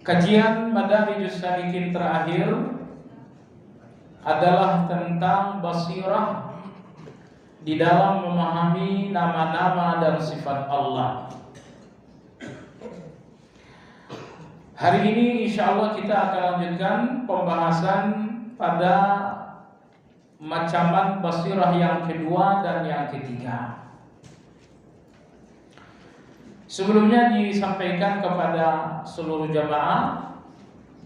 Kajian Madarijus Salikin terakhir adalah tentang basirah di dalam memahami nama-nama dan sifat Allah. Hari ini insya Allah kita akan lanjutkan pembahasan pada macaman basirah yang kedua dan yang ketiga. Sebelumnya disampaikan kepada seluruh jamaah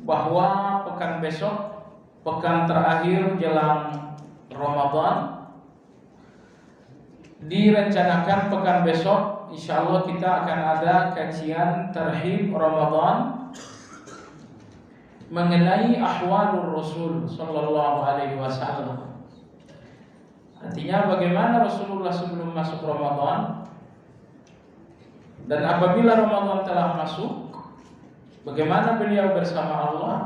bahwa pekan besok, pekan terakhir jelang Ramadan, direncanakan pekan besok insya Allah kita akan ada kajian Tarhib Ramadan mengenai ahwalur Rasul sallallahu alaihi wasallam. Artinya bagaimana Rasulullah sebelum masuk Ramadan, dan apabila Ramadan telah masuk, bagaimana beliau bersama Allah,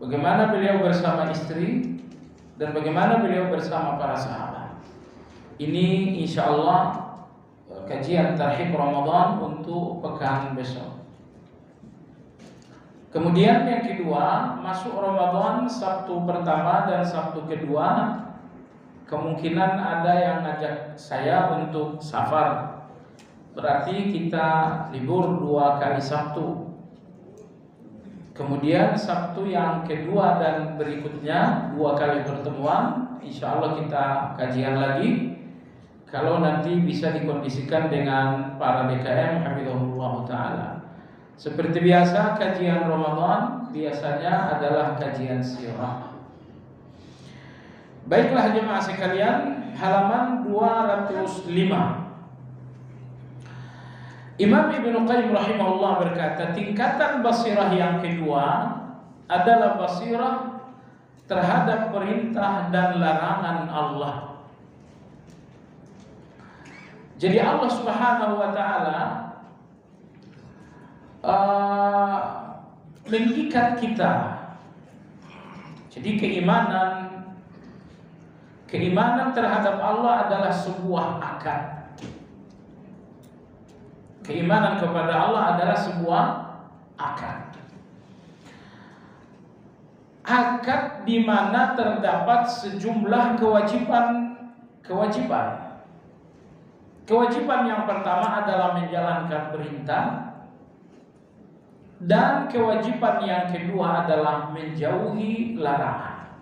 bagaimana beliau bersama istri, dan bagaimana beliau bersama para sahabat. Ini insya Allah kajian Tarhib Ramadan untuk pekan besok. Kemudian yang kedua, masuk Ramadan Sabtu pertama dan Sabtu kedua, kemungkinan ada yang ngajak saya untuk safar. Berarti kita libur 2 kali Sabtu. Kemudian Sabtu yang kedua dan berikutnya 2 kali pertemuan, insya Allah kita kajian lagi. Kalau nanti bisa dikondisikan dengan para DKM hafizahullah ta'ala. Seperti biasa kajian Ramadan biasanya adalah kajian sirah. Baiklah jemaah sekalian, halaman 205. Imam Ibnu Qayyim rahimahullah berkata, tingkatan basirah yang kedua adalah basirah terhadap perintah dan larangan Allah. Jadi Allah Subhanahu wa taala mengikat kita. Jadi keimanan terhadap Allah adalah sebuah akad. Keimanan kepada Allah adalah sebuah akad. Akad di mana terdapat sejumlah kewajiban. Kewajiban yang pertama adalah menjalankan perintah, dan kewajiban yang kedua adalah menjauhi larangan.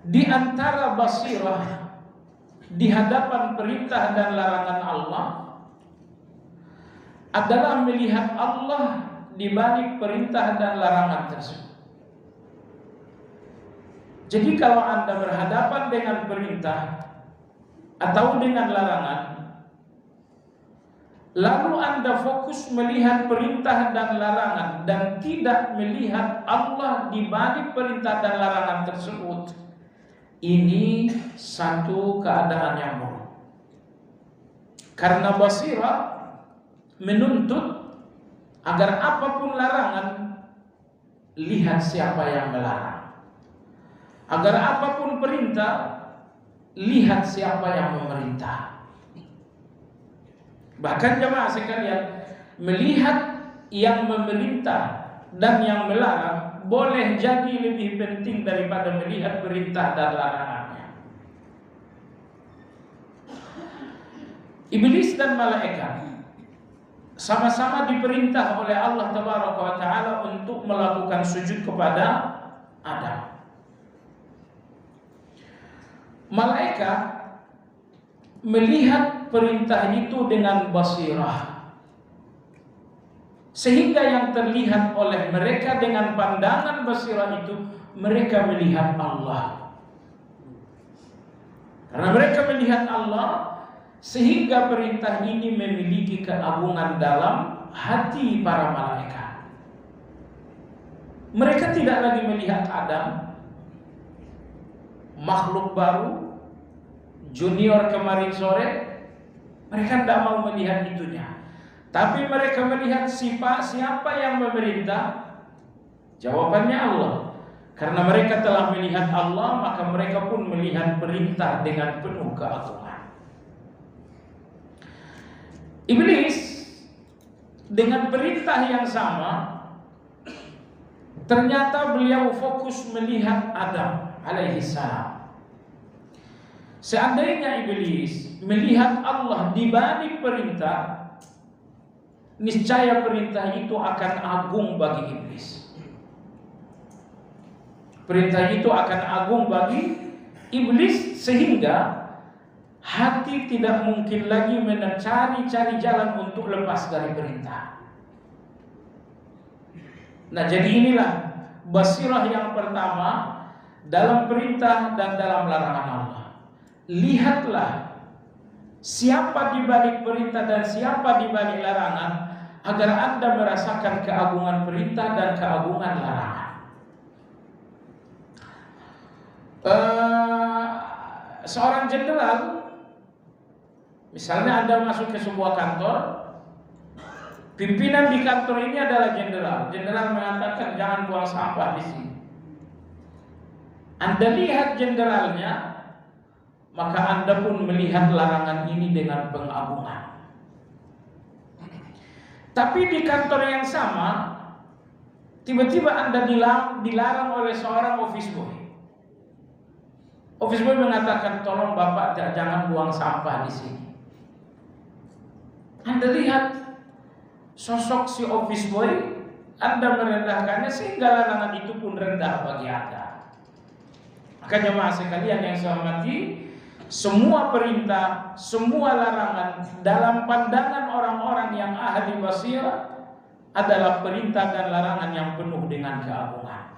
Di antara basirah di hadapan perintah dan larangan Allah adalah melihat Allah di balik perintah dan larangan tersebut. Jadi kalau Anda berhadapan dengan perintah atau dengan larangan, lalu Anda fokus melihat perintah dan larangan dan tidak melihat Allah di balik perintah dan larangan tersebut, ini satu keadaan yang buruk. Karena basirah menuntut agar apapun larangan, lihat siapa yang melarang. Agar apapun perintah, lihat siapa yang memerintah. Bahkan jemaah sekalian, melihat yang memerintah dan yang melarang boleh jadi lebih penting daripada melihat perintah dan larangannya. Iblis dan malaikat sama-sama diperintah oleh Allah Tabaraka wa Ta'ala untuk melakukan sujud kepada Adam. Malaikat melihat perintah itu dengan basirah, sehingga yang terlihat oleh mereka dengan pandangan basirah itu, mereka melihat Allah. Karena mereka melihat Allah, sehingga perintah ini memiliki keagungan dalam hati para malaikat. Mereka tidak lagi melihat Adam, makhluk baru, junior kemarin sore. Mereka tidak mau melihat itunya. Tapi mereka melihat siapa yang memerintah. Jawabannya Allah. Karena mereka telah melihat Allah, maka mereka pun melihat perintah dengan penuh keagungan. Iblis dengan perintah yang sama, ternyata beliau fokus melihat Adam alaihi salam. Seandainya iblis melihat Allah di balik perintah, niscaya perintah itu akan agung bagi iblis. Perintah itu akan agung bagi iblis sehingga hati tidak mungkin lagi mencari-cari jalan untuk lepas dari perintah. Nah, jadi inilah basirah yang pertama dalam perintah dan dalam larangan Allah. Lihatlah siapa di balik perintah dan siapa di balik larangan, agar Anda merasakan keagungan perintah dan keagungan larangan. Seorang jenderal, misalnya Anda masuk ke sebuah kantor, pimpinan di kantor ini adalah jenderal. Jenderal mengatakan jangan buang sampah di sini. Anda lihat jenderalnya, maka Anda pun melihat larangan ini dengan pengagungan. Tapi di kantor yang sama, tiba-tiba Anda dilarang oleh seorang office boy. Office boy mengatakan, tolong Bapak jangan buang sampah di sini. Anda lihat sosok si office boy, Anda merendahkannya sehingga larangan itu pun rendah bagi Anda. Maka jemaah sekalian yang saya hormati, semua perintah, semua larangan dalam pandangan orang-orang yang ahli basirah adalah perintah dan larangan yang penuh dengan keagungan.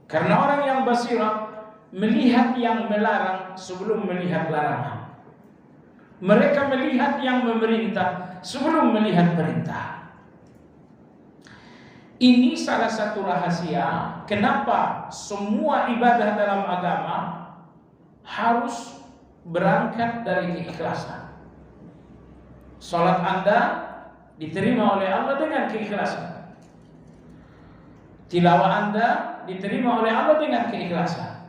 Karena orang yang basirah melihat yang melarang sebelum melihat larangan. Mereka melihat yang memerintah sebelum melihat perintah. Ini salah satu rahasia kenapa semua ibadah dalam agama harus berangkat dari keikhlasan. Salat Anda diterima oleh Allah dengan keikhlasan. Tilawah Anda diterima oleh Allah dengan keikhlasan.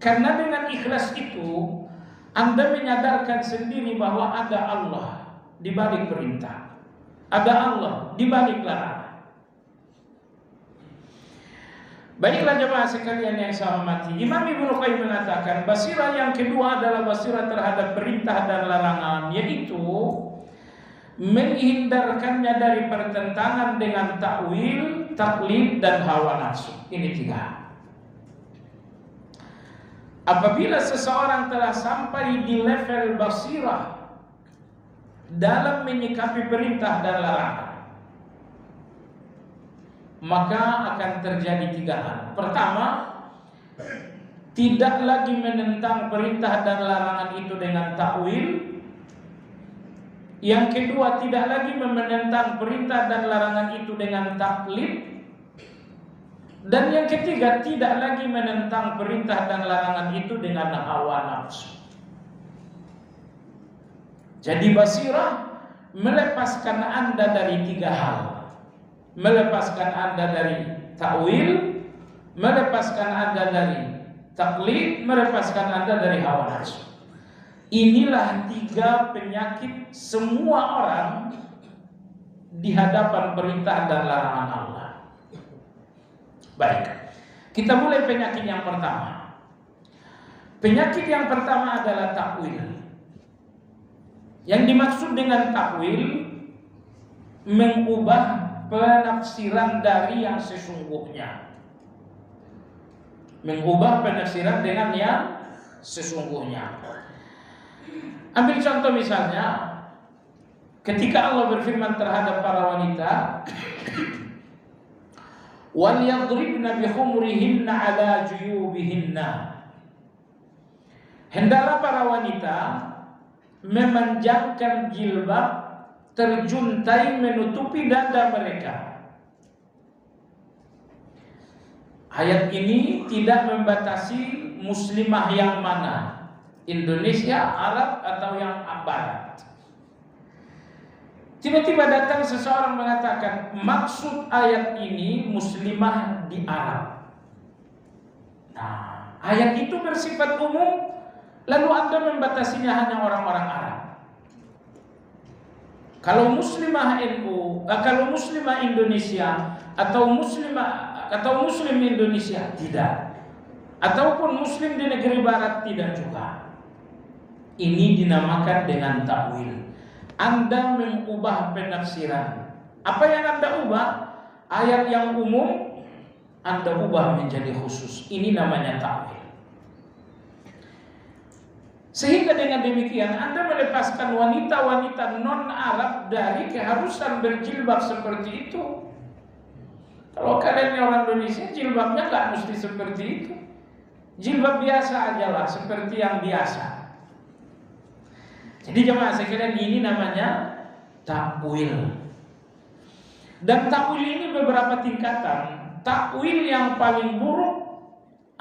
Karena dengan ikhlas itu Anda menyadarkan sendiri bahwa ada Allah di balik perintah, ada Allah di balik larangan. Baiklah jemaah sekalian yang saya hormati, Imam Ibnu Qayyim mengatakan basirah yang kedua adalah basirah terhadap perintah dan larangan, yaitu menghindarkannya dari pertentangan dengan takwil, taklid dan hawa nafsu. Ini tiga. Apabila seseorang telah sampai di level basirah dalam menyikapi perintah dan larangan, maka akan terjadi tiga hal. Pertama, tidak lagi menentang perintah dan larangan itu dengan takwil. Yang kedua, tidak lagi menentang perintah dan larangan itu dengan taklid. Dan yang ketiga, tidak lagi menentang perintah dan larangan itu dengan hawa nafsu. Jadi basirah melepaskan Anda dari tiga hal. Melepaskan Anda dari takwil, melepaskan Anda dari taklid, melepaskan Anda dari hawa nafsu. Inilah tiga penyakit semua orang di hadapan perintah dan larangan Allah. Baik, kita mulai penyakit yang pertama. Penyakit yang pertama adalah takwil. Yang dimaksud dengan takwil, mengubah penafsiran dari yang sesungguhnya. Mengubah penafsiran dengan yang sesungguhnya. Ambil contoh misalnya, ketika Allah berfirman terhadap para wanita, وَلْيَضْرِبْنَ بِخُمُرِهِنَّ عَلَى جُيُوبِهِنَّ. Hendaklah para wanita memanjangkan jilbab terjuntai menutupi dada mereka. Ayat ini tidak membatasi muslimah yang mana, Indonesia, Arab atau yang Barat. Tiba-tiba datang seseorang mengatakan maksud ayat ini muslimah di Arab. Nah, ayat itu bersifat umum, lalu Anda membatasinya hanya orang-orang Arab. Kalau muslimah NU, kalau muslimah Indonesia atau muslim Indonesia tidak, ataupun muslim di negeri barat tidak juga. Ini dinamakan dengan takwil. Anda mengubah penafsiran. Apa yang Anda ubah? Ayat yang umum Anda ubah menjadi khusus. Ini namanya takwil. Sehingga dengan demikian Anda melepaskan wanita-wanita non-Arab dari keharusan berjilbab seperti itu. Kalau kalian orang Indonesia, jilbabnya nggak mesti seperti itu. Jilbab biasa aja lah, seperti yang biasa. Jadi jemaah sekalian, ini namanya takwil. Dan takwil ini beberapa tingkatan. Takwil yang paling buruk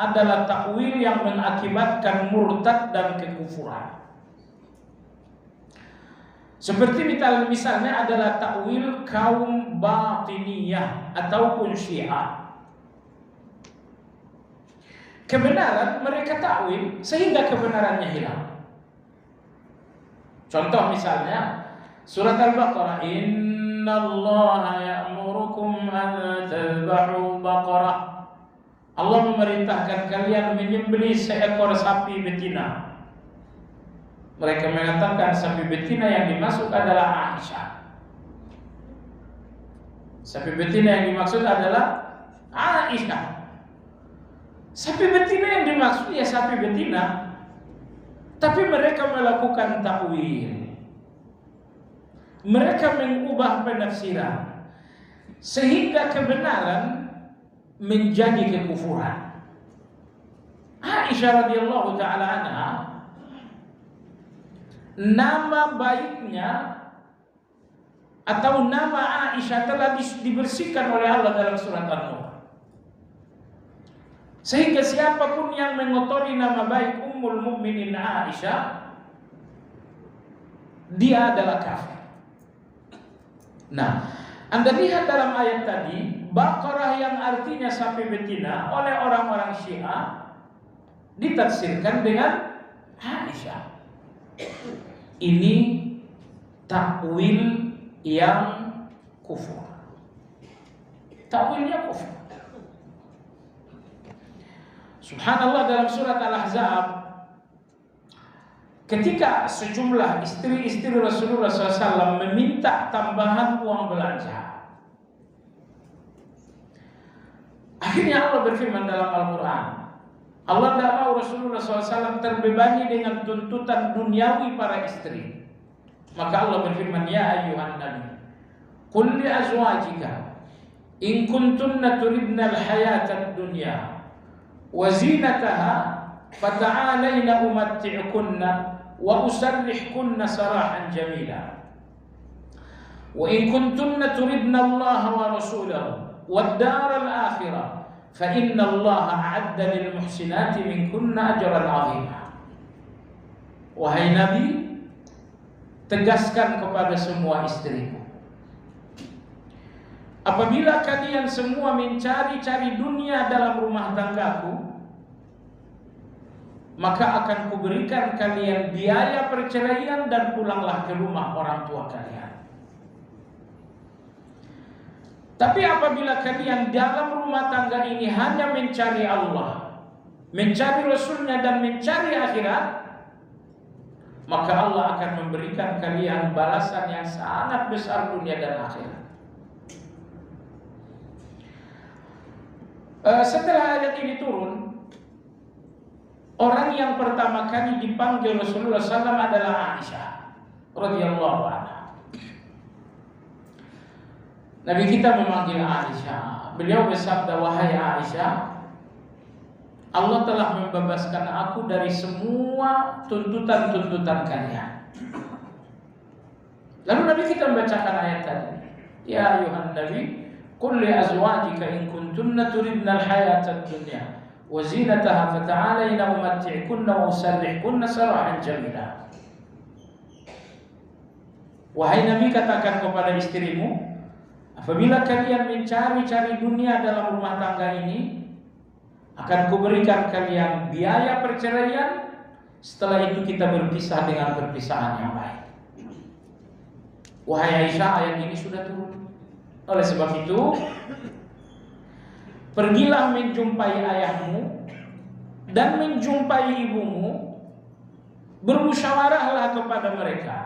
adalah takwil yang mengakibatkan murtad dan kekufuran. Seperti misalnya adalah takwil kaum Batiniyah ataupun Syiah. Kebenaran mereka takwil sehingga kebenarannya hilang. Contoh misalnya surat Al-Baqarah, innallaha ya'murukum an tadhbahu baqarah. Allah memerintahkan kalian menyembelih seekor sapi betina. Mereka mengatakan sapi betina yang dimaksud adalah Aisyah. Sapi betina yang dimaksud adalah Aisyah. Sapi betina yang dimaksud ya sapi betina. Tapi mereka melakukan takwil. Mereka mengubah penafsiran sehingga kebenaran menjadi kekufuran. Aisyah radhiyallahu taala anha, nama baiknya atau nama Aisyah telah dibersihkan oleh Allah dalam surat An-Nur. Sehingga siapapun yang mengotori nama baik Ummul Mukminin Aisyah, dia adalah kafir. Nah, Anda lihat dalam ayat tadi, Baqarah yang artinya sapi betina oleh orang-orang Syiah ditafsirkan dengan Aisyah. Ini takwil yang kufur. Takwilnya kufur. Subhanallah, dalam surat Al-Ahzab, ketika sejumlah istri-istri Rasulullah SAW meminta tambahan uang belanja, akhirnya Allah berfirman dalam Al-Quran, Allah tidak mau Rasulullah SAW terbebani dengan tuntutan duniawi para istri. Maka Allah berfirman, ya ayyuhan nabi, qul li azwajika in kuntunna turidna al-hayata ad-dunya wa zinataha fata'alayna umatti'kunna wa usarrihkunna sarahan jamila wa in kuntunna turidna Allah wa rasulahu wad daral akhirah fa inna Allah a'adda lil muhsinati minkunna ajran 'azima. Wahai Nabi, tegaskan kepada semua istrimu, apabila kalian semua mencari-cari dunia dalam rumah tanggaku, maka akan kuberikan kalian biaya perceraian dan pulanglah ke rumah orang tua kalian. Tapi apabila kalian dalam rumah tangga ini hanya mencari Allah, mencari Rasulnya dan mencari akhirat, maka Allah akan memberikan kalian balasan yang sangat besar dunia dan akhirat. Setelah ayat ini turun, orang yang pertama kali dipanggil Rasulullah SAW adalah Aisyah radhiyallahu anha. Nabi kita memanggil Aisyah. Beliau bersabda, wahai Aisyah, Allah telah membebaskan aku dari semua tuntutan-tuntutan kalian. Lalu Nabi kita membacakan ayat tadi, ya ayuhan nabi, qul li azwajika in kuntunna turidna al-hayata ad-dunya wa zinataha fata'alayna umatti'kunna wa usarrihkunna sarahan jamila. Wahai Nabi, katakan kepada istrimu, apabila kalian mencari-cari dunia dalam rumah tangga ini, akan kuberikan kalian biaya perceraian. Setelah itu kita berpisah dengan perpisahan yang baik. Wahai Aisyah, ayat ini sudah turun. Oleh sebab itu, pergilah menjumpai ayahmu dan menjumpai ibumu, bermusyawarahlah kepada mereka.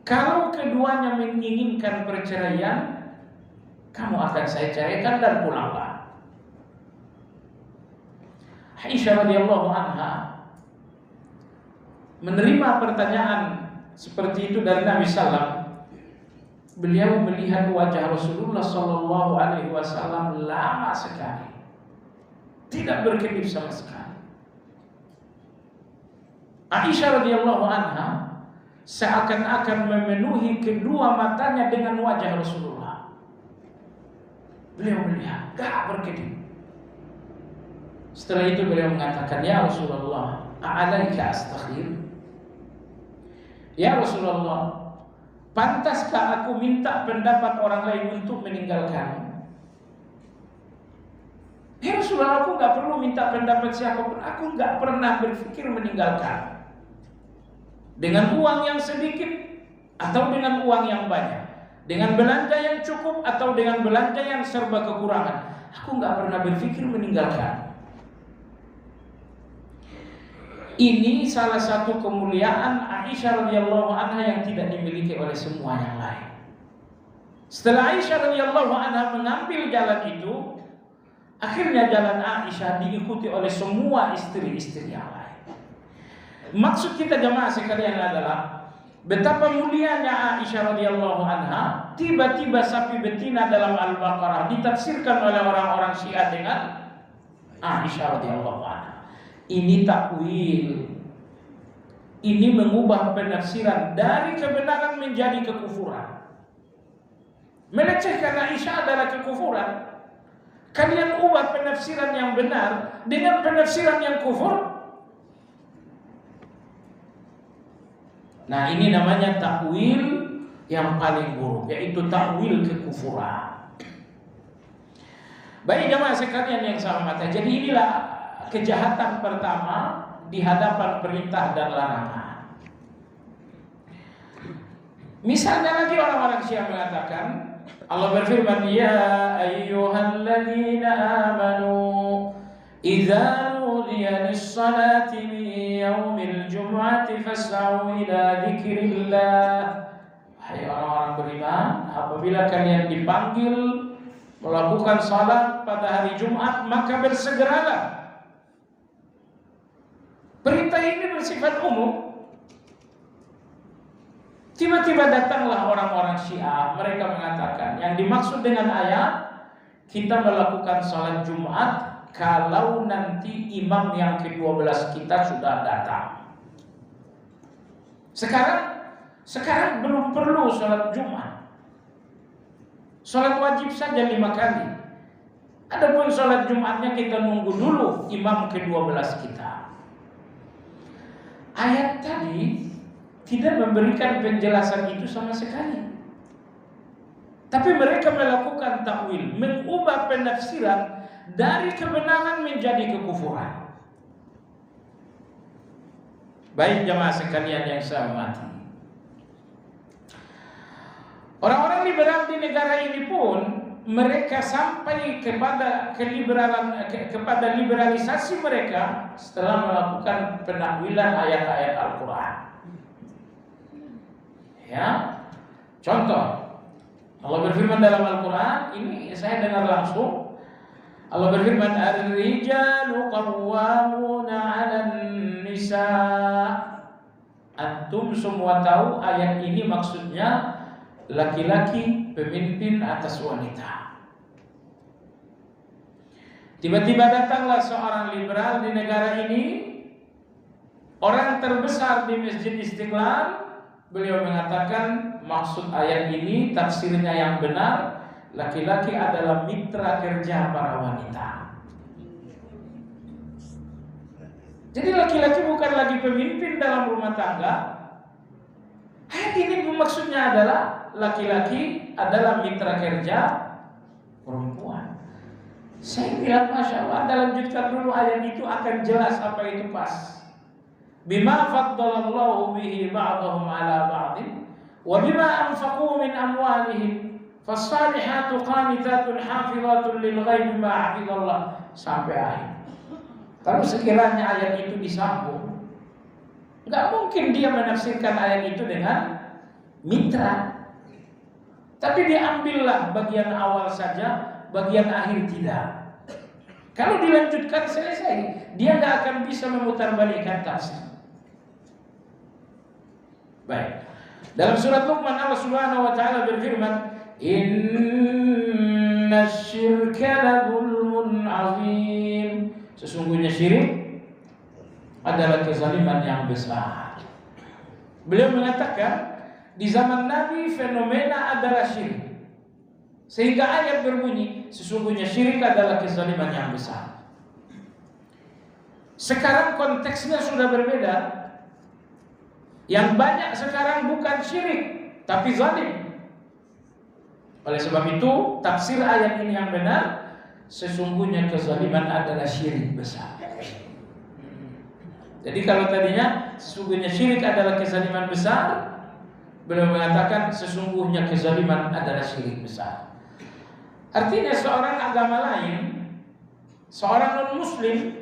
Kalau keduanya menginginkan perceraian, kamu akan saya ceraikan dan pulanglah. Aisyah radhiyallahu anha menerima pertanyaan seperti itu dari Nabi sallam. Beliau melihat wajah Rasulullah sallallahu alaihi wasallam lama sekali, tidak berkedip sama sekali. Aisyah radhiyallahu anha seakan-akan memenuhi kedua matanya dengan wajah Rasulullah. Beliau melihat, gak berkedip. Setelah itu beliau mengatakan, ya Rasulullah, a'alaika astaghfir. Ya Rasulullah, pantaskah aku minta pendapat orang lain untuk meninggalkanmu? Ya Rasulullah, aku gak perlu minta pendapat siapapun. Aku gak pernah berpikir meninggalkan. Dengan uang yang sedikit atau dengan uang yang banyak, dengan belanja yang cukup atau dengan belanja yang serba kekurangan, aku gak pernah berpikir meninggalkan. Ini salah satu kemuliaan Aisyah radhiyallahu anha yang tidak dimiliki oleh semua yang lain. Setelah Aisyah radhiyallahu anha mengambil jalan itu, akhirnya jalan Aisyah diikuti oleh semua istri-istri yang lain. Maksud kita jamaah sekalian adalah betapa mulianya Aisyah radhiyallahu anha. Tiba-tiba sapi betina dalam Al-Baqarah ditafsirkan oleh orang-orang Syiah dengan Aisyah radhiyallahu anha. Ini takwil. Ini mengubah penafsiran dari kebenaran menjadi kekufuran. Melecehkan Aisyah adalah kekufuran. Kalian ubah penafsiran yang benar dengan penafsiran yang kufur. Nah, ini namanya takwil yang paling buruk, yaitu takwil kekufuran. Baik jamaah sekalian yang saya hormati, jadi inilah kejahatan pertama di hadapan perintah dan larangan. Misalnya lagi orang-orang Syiah mengatakan, Allah berfirman, ya ayyuhalladzina amanu idza nudiya lis-salati min yaumil jum'ati fas'au ila dzikrillah. Hai orang-orang beriman, apabila kalian dipanggil melakukan salat pada hari Jumat, maka bersegeralah. Perintah ini bersifat umum. Tiba-tiba datanglah orang-orang Syiah. Mereka mengatakan yang dimaksud dengan ayat, kita melakukan salat Jumat kalau nanti imam yang ke-12 kita sudah datang. Sekarang belum perlu salat Jumat. Salat wajib saja 5 kali. Adapun salat Jumatnya kita nunggu dulu imam ke-12 kita. Ayat tadi tidak memberikan penjelasan itu sama sekali. Tapi mereka melakukan takwil, mengubah penafsiran dari kebenaran menjadi kekufuran. Baik jamaah sekalian yang saya hormati, orang-orang liberal di negara ini pun mereka sampai kepada liberalisasi mereka setelah melakukan penakwilan ayat-ayat Al-Quran. Ya, contoh, Allah berfirman dalam Al-Quran, ini saya dengar langsung. Allah berfirman, ar-rijalu qawwamuna 'alan nisa. Antum semua tahu ayat ini maksudnya laki-laki pemimpin atas wanita. Tiba-tiba datanglah seorang liberal di negara ini, orang terbesar di Masjid Istiqlal. Beliau mengatakan maksud ayat ini, tafsirnya yang benar, laki-laki adalah mitra kerja para wanita. Jadi laki-laki bukan lagi pemimpin dalam rumah tangga. Ayat ini maksudnya adalah laki-laki adalah mitra kerja perempuan. Saya bilang Masya Allah, Anda lanjutkan dulu ayat itu akan jelas apa itu pas. Bima faddalallahu bihi ba'dahum ala ba'din Wa bima anfaqu min amwalihim fassalihatu qanitatun hafizatun lil ghaibi ma hafizallah, sampai akhir. Kalau sekiranya ayat itu disambung, nggak mungkin dia menafsirkan ayat itu dengan mitra. Tapi diambillah bagian awal saja, bagian akhir tidak. Kalau dilanjutkan selesai, dia nggak akan bisa memutarbalikkan tafsir. Baik. Dalam surat Luqman Allah Subhanahu wa taala berfirman, "Innasyirka ladzulmun 'adzim." Sesungguhnya syirik adalah kezaliman yang besar. Beliau mengatakan di zaman Nabi fenomena adalah syirik. Sehingga ayat berbunyi, sesungguhnya syirik adalah kezaliman yang besar. Sekarang konteksnya sudah berbeda. Yang banyak sekarang bukan syirik, tapi zalim. Oleh sebab itu, tafsir ayat ini yang benar, sesungguhnya kezaliman adalah syirik besar. Jadi kalau tadinya sesungguhnya syirik adalah kezaliman besar, beliau mengatakan sesungguhnya kezaliman adalah syirik besar. Artinya seorang agama lain, seorang non-muslim,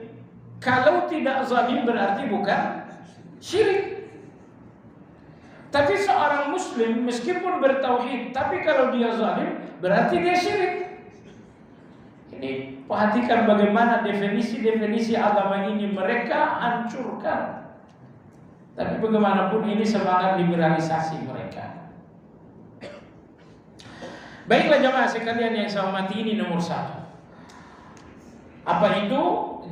kalau tidak zalim berarti bukan syirik. Tapi seorang muslim meskipun bertauhid, tapi kalau dia zalim berarti dia syirik. Ini perhatikan bagaimana definisi-definisi agama ini mereka hancurkan. Tapi bagaimanapun ini semangat liberalisasi mereka. Baiklah jamaah sekalian yang saya hormati, ini nomor 1. Apa itu?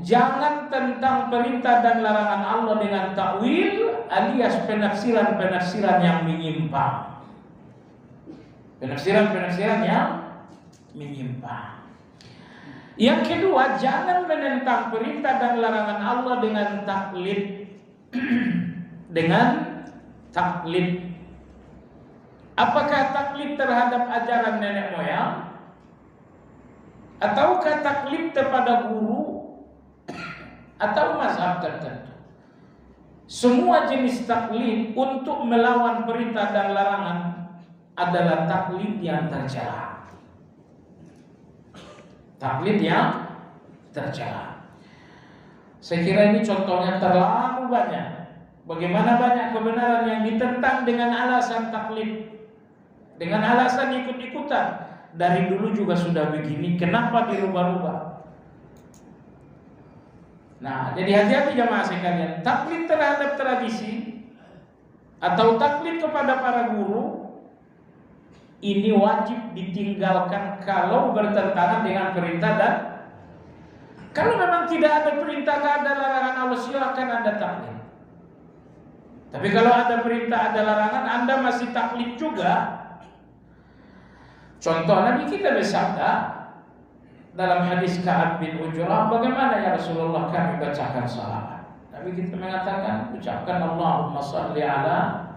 Jangan tentang perintah dan larangan Allah dengan takwil alias penafsiran-penafsiran yang menyimpang. Penafsiran-penafsiran yang menyimpang. Yang kedua, jangan menentang perintah dan larangan Allah dengan taklid. Dengan taklid. Apakah taklid terhadap ajaran nenek moyang? Ataukah taklid kepada guru? Atau mazhab tertentu? Semua jenis taklid untuk melawan perintah dan larangan adalah taklid yang tercela. Taklid yang tercela. Saya kira ini contohnya terlalu banyak. Bagaimana banyak kebenaran yang ditentang dengan alasan taklid, dengan alasan ikut-ikutan. Dari dulu juga sudah begini, kenapa dirubah-rubah? Nah, jadi hati-hati jamaah sekalian. Taklid terhadap tradisi atau taklid kepada para guru ini wajib ditinggalkan kalau bertentangan dengan perintah dan kalau memang tidak ada perintah, tidak ada larangan Allah, silakan Anda taklid. Tapi kalau ada perintah, ada larangan, Anda masih taklid juga. Contoh Nabi kita bersabda dalam hadis Ka'ab bin Ujrah, bagaimana ya Rasulullah kami bacakan salawat? Nabi kita mengatakan, ucapkan Allahumma salli ala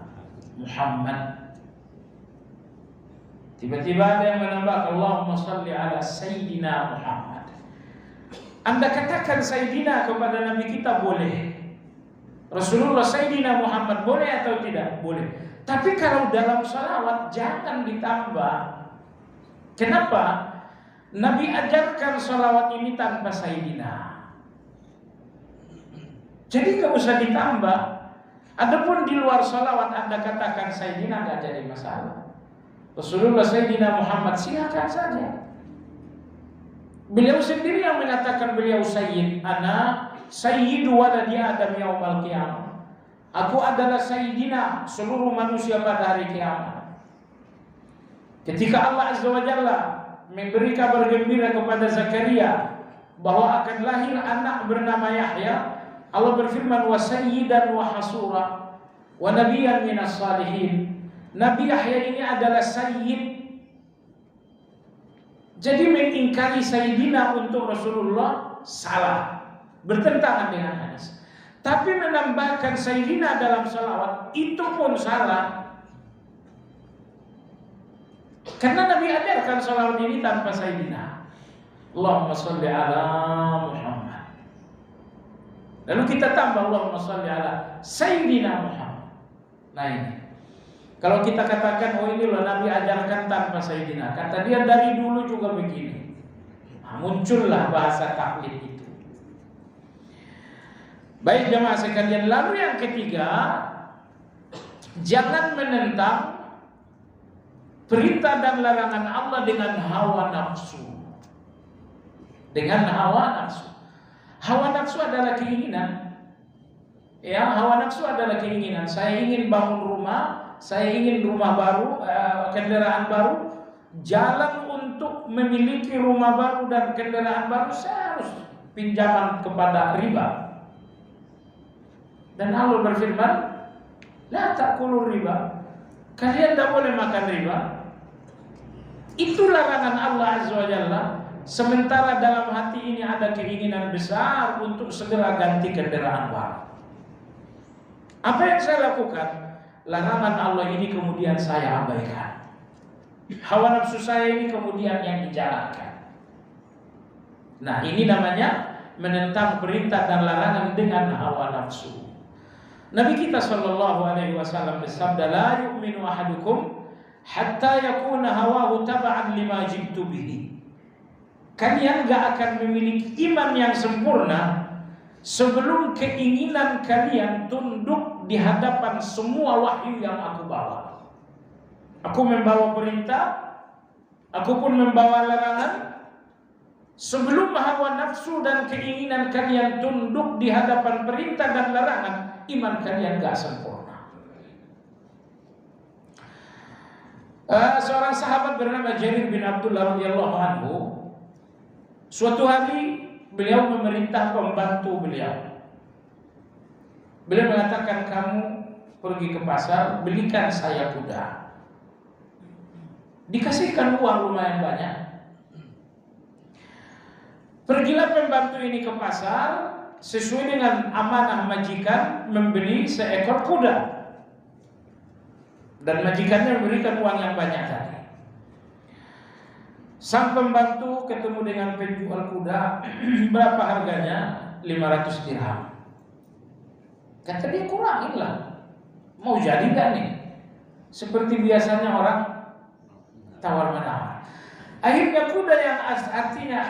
Muhammad. Tiba-tiba ada yang menambah Allahumma salli ala Sayyidina Muhammad. Anda katakan Sayyidina kepada Nabi kita boleh. Rasulullah Sayyidina Muhammad boleh atau tidak? Boleh. Tapi kalau dalam salawat jangan ditambah. Kenapa? Nabi ajarkan salawat ini tanpa Sayyidina. Jadi gak usah ditambah. Adapun di luar salawat Anda katakan Sayyidina, gak jadi masalah. Rasulullah Sayyidina Muhammad silakan saja. Beliau sendiri yang mengatakan beliau Sayyid. Ana Sayyidu waladi Adam yaumal qiyamah. Aku adalah Sayyidina seluruh manusia pada hari kiamat. Ketika Allah Azza wa Jalla memberi kabar gembira kepada Zakaria bahwa akan lahir anak bernama Yahya, Allah berfirman wa sayyidan wa hasura wa nabiyyan minas salihin. Nabi Yahya ini adalah sayyid. Jadi mengingkari sayyidina untuk Rasulullah salah, bertentangan dengan hadis. Tapi menambahkan sayyidina dalam salawat itu pun salah. Karena Nabi ajarkan salawat ini tanpa sayyidina. Allahumma salli ala Muhammad. Lalu kita tambah Allahumma salli ala Sayyidina Muhammad. Nah ini. Kalau kita katakan, oh ini loh Nabi ajarkan tanpa Sayyidina, kata dia dari dulu juga begini. Nah, muncullah bahasa taklid itu. Baik jemaah sekalian, lalu yang ketiga, jangan menentang perintah dan larangan Allah dengan hawa nafsu. Dengan hawa nafsu. Hawa nafsu adalah keinginan. Ya, hawa nafsu adalah keinginan. Saya ingin bangun rumah, saya ingin rumah baru, kendaraan baru. Jalan untuk memiliki rumah baru dan kendaraan baru, saya harus pinjaman kepada riba. Dan Allah berfirman, la ta'kulur riba. Kalian tidak boleh makan riba. Itu larangan Allah Azza wa Jalla. Sementara dalam hati ini ada keinginan besar untuk segera ganti kendaraan baru. Apa yang saya lakukan? Larangan Allah ini kemudian saya abaikan. Hawa nafsu saya ini kemudian yang dijalankan. Nah, ini namanya menentang perintah dan larangan dengan hawa nafsu. Nabi kita sallallahu alaihi wasallam bersabda, la yu'minu ahadukum hatta yakuna hawahu tab'an lima ji'tu bihi. Kalian gak akan memiliki iman yang sempurna sebelum keinginan kalian tunduk di hadapan semua wahyu yang aku bawa. Aku membawa perintah, aku pun membawa larangan. Sebelum hawa nafsu dan keinginan kalian tunduk di hadapan perintah dan larangan, iman kalian gak sempurna. Seorang sahabat bernama Jarir bin Abdullah radhiyallahu anhu, suatu hari beliau memerintah pembantu beliau. Beliau mengatakan, kamu pergi ke pasar, belikan saya kuda. Dikasihkan uang lumayan banyak. Pergilah pembantu ini ke pasar, sesuai dengan amanah majikan, membeli seekor kuda. Dan majikannya memberikan uang yang banyak tadi. Sang pembantu ketemu dengan penjual kuda, berapa harganya? 500 dirham. Kata dia, kurangin lah. Mau jadi gak nih? Seperti biasanya orang tawar-menawar. Akhirnya kuda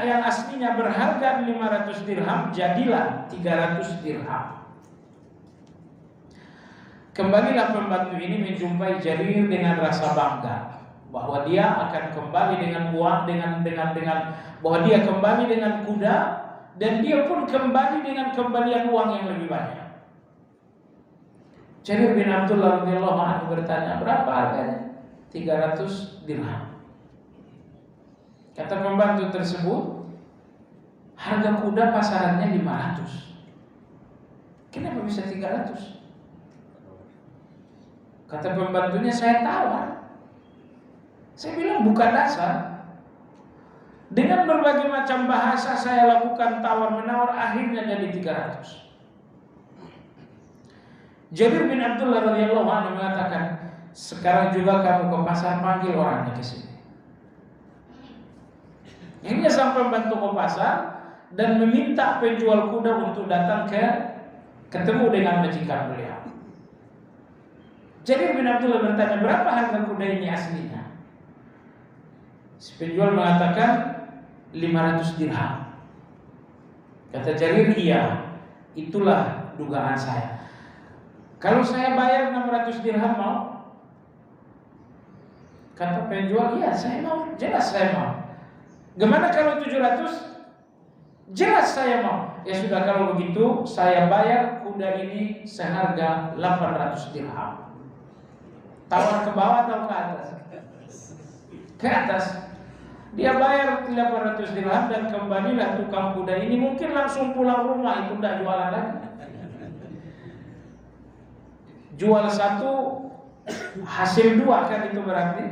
yang aslinya berharga 500 dirham jadilah 300 dirham. Kembalilah pembantu ini menjumpai Jarir dengan rasa bangga bahwa dia akan kembali dengan uang, bahwa dia kembali dengan kuda, dan dia pun kembali dengan kembalian uang yang lebih banyak. Jarir bin Abdullah radhiyallahu anhu bertanya, berapa harganya? 300 dirham. Kata pembantu tersebut, harga kuda pasarannya 500. Kenapa bisa 300? Kata pembantunya, saya tawar. Saya bilang, bukan dasar. Dengan berbagai macam bahasa saya lakukan tawar-menawar, akhirnya jadi 300. Jarir bin Abdullah radhiyallahu anhu mengatakan, sekarang juga kamu ke pasar, panggil orangnya ke sini. Akhirnya sang pembantu ke pasar dan meminta penjual kuda untuk datang ketemu dengan majikan beliau. Jarir bin Abdullah bertanya, berapa harga kuda ini aslinya? Si penjual mengatakan 500 dirham. Kata Jarir, iya, itulah dugaan saya. Kalau saya bayar 600 dirham mau? Kata penjual, iya saya mau, jelas saya mau. Gimana kalau 700? Jelas saya mau. Ya sudah, kalau begitu saya bayar kuda ini seharga 800 dirham. Tawar ke bawah atau ke atas? Ke atas. Dia bayar 800 dirham dan kembalilah tukang kuda ini. Mungkin langsung pulang rumah, itu tidak jualan lagi. Jual satu, hasil dua, kan itu berarti.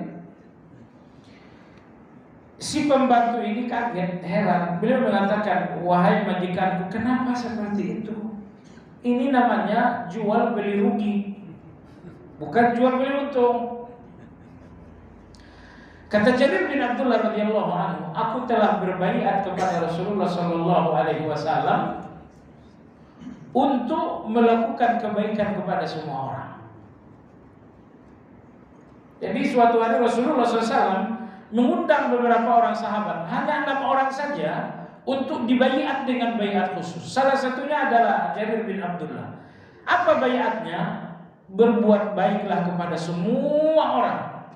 Si pembantu ini kaget, heran. Beliau mengatakan, wahai majikanku, kenapa seperti itu? Ini namanya jual beli rugi, bukan jual beli untung. Kata Jarir bin Abdullah radhiyallahu anhu, aku telah berbaiat kepada Rasulullah sallallahu alaihi wasallam untuk melakukan kebaikan kepada semua orang. Jadi suatu hari Rasulullah SAW mengundang beberapa orang sahabat, hanya 6 orang saja, untuk dibaiat dengan baiat khusus. Salah satunya adalah Jarir bin Abdullah. Apa baiatnya? Berbuat baiklah kepada semua orang.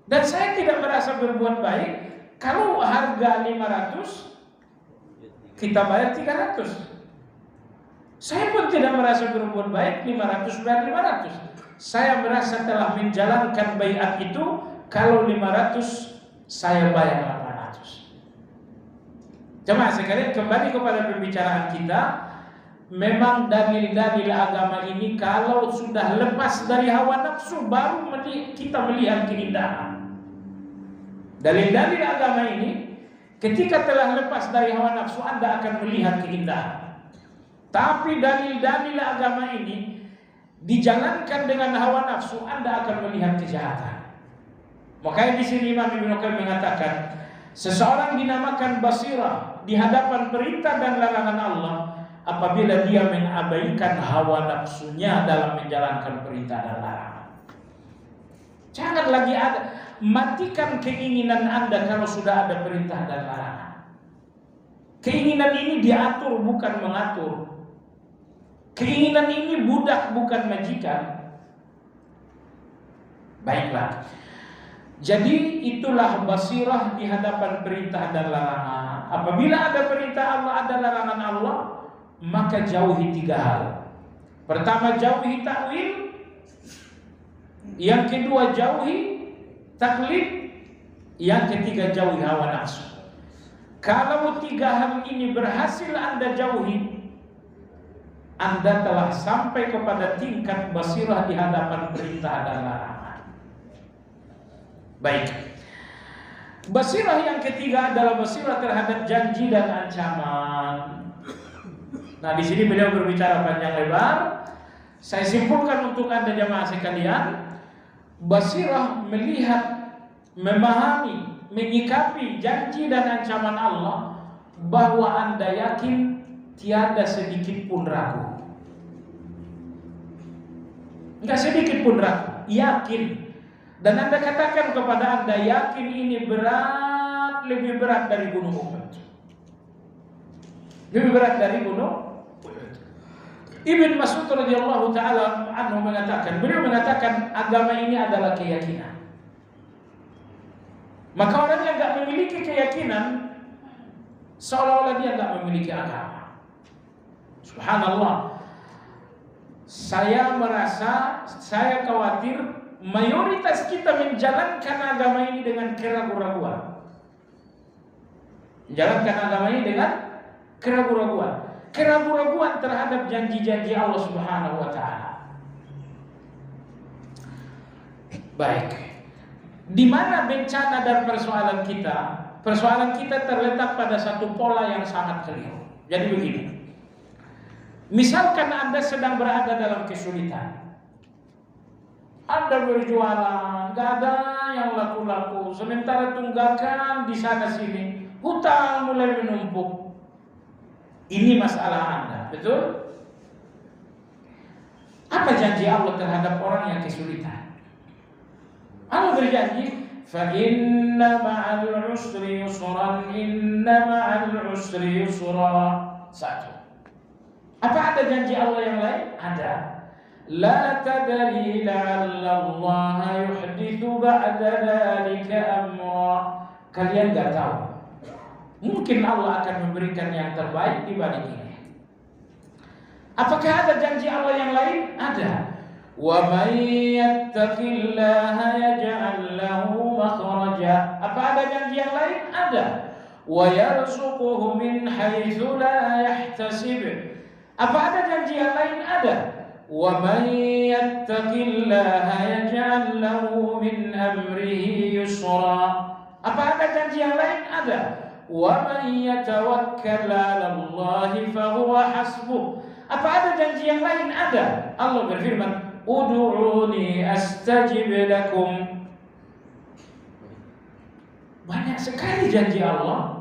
Dan saya tidak merasa berbuat baik kalau harga 500 kita bayar 300. Saya pun tidak merasa berbuat baik 500 bayar 500. Saya merasa telah menjalankan baiat itu kalau 500 saya bayar 800. Jemaah sekalian, kembali kepada pembicaraan kita. Memang dalil-dalil agama ini kalau sudah lepas dari hawa nafsu baru kita melihat keindahan. Dalil-dalil agama ini ketika telah lepas dari hawa nafsu Anda akan melihat keindahan. Tapi dalil-dalil agama ini dijalankan dengan hawa nafsu, Anda akan melihat kejahatan. Makanya di sini Imam Ibnu Qayyim mengatakan, seseorang dinamakan basirah di hadapan perintah dan larangan Allah apabila dia mengabaikan hawa nafsunya dalam menjalankan perintah dan larangan. Jangan lagi matikan keinginan Anda kalau sudah ada perintah dan larangan. Keinginan ini diatur bukan mengatur. Keinginan ini budak bukan majikan. Baiklah. Jadi itulah basirah di hadapan perintah dan larangan. Apabila ada perintah Allah, ada larangan Allah, maka jauhi 3 hal. Pertama, jauhi takwil. Yang kedua, jauhi taklid. Yang ketiga, jauhi hawa nafsu. Kalau 3 hal ini berhasil Anda jauhi, Anda telah sampai kepada tingkat basirah di hadapan perintah dan larangan. Baik. Basirah yang ketiga adalah basirah terhadap janji dan ancaman. Nah, di sini beliau berbicara panjang lebar. Saya simpulkan untuk Anda jemaah sekalian, basirah melihat, memahami, menyikapi janji dan ancaman Allah bahwa Anda yakin tiada sedikit pun ragu. Enggak sedikit pun ragu, yakin. Dan Anda katakan kepada Anda, yakin ini berat, lebih berat dari gunung Uhud. Lebih berat dari gunung Uhud. Ibn Mas'ud radhiyallahu taala anhu mengatakan, beliau mengatakan agama ini adalah keyakinan. Maka orang yang enggak memiliki keyakinan seolah-olah dia enggak memiliki agama. Subhanallah. Saya merasa, saya khawatir mayoritas kita menjalankan agama ini dengan keraguan-raguan. Menjalankan agama ini dengan keraguan-raguan. Keraguan-raguan terhadap janji-janji Allah Subhanahu wa taala. Baik. Di mana bencana dan persoalan kita? Persoalan kita terletak pada satu pola yang sangat keliru. Jadi begini. Misalkan Anda sedang berada dalam kesulitan. Anda berjualan, gak ada yang laku-laku. Sementara tunggakan di sana sini, hutang mulai menumpuk. Ini masalah Anda, betul? Apa janji Allah terhadap orang yang kesulitan? Allah berjanji, fa inna ma'al usri yusran, inna ma'al usri yusra. 1. Apa ada janji Allah yang lain? Ada. La tadri la'alla Allah yuhdithu ba'da dhalika amra. Kalian enggak tahu. Mungkin Allah akan memberikan yang terbaik di balik ini. Apakah ada janji Allah yang lain? Ada. Wa may yattaqillaha yaj'al lahu makhraja. Apa ada janji yang lain? Ada. Wa yarzuquhu min haitsu la yahtasib. Apa ada janji yang lain? Ada. Wa may yattaqillaha yaj'al lahu min amrihi yusra. Apa ada janji yang lain? Ada. Wa may yatawakkal 'ala Allah fa huwa hasbuh. Apa ada janji yang lain? Ada. Allah berfirman, ud'uni astajib lakum. Banyak sekali janji Allah.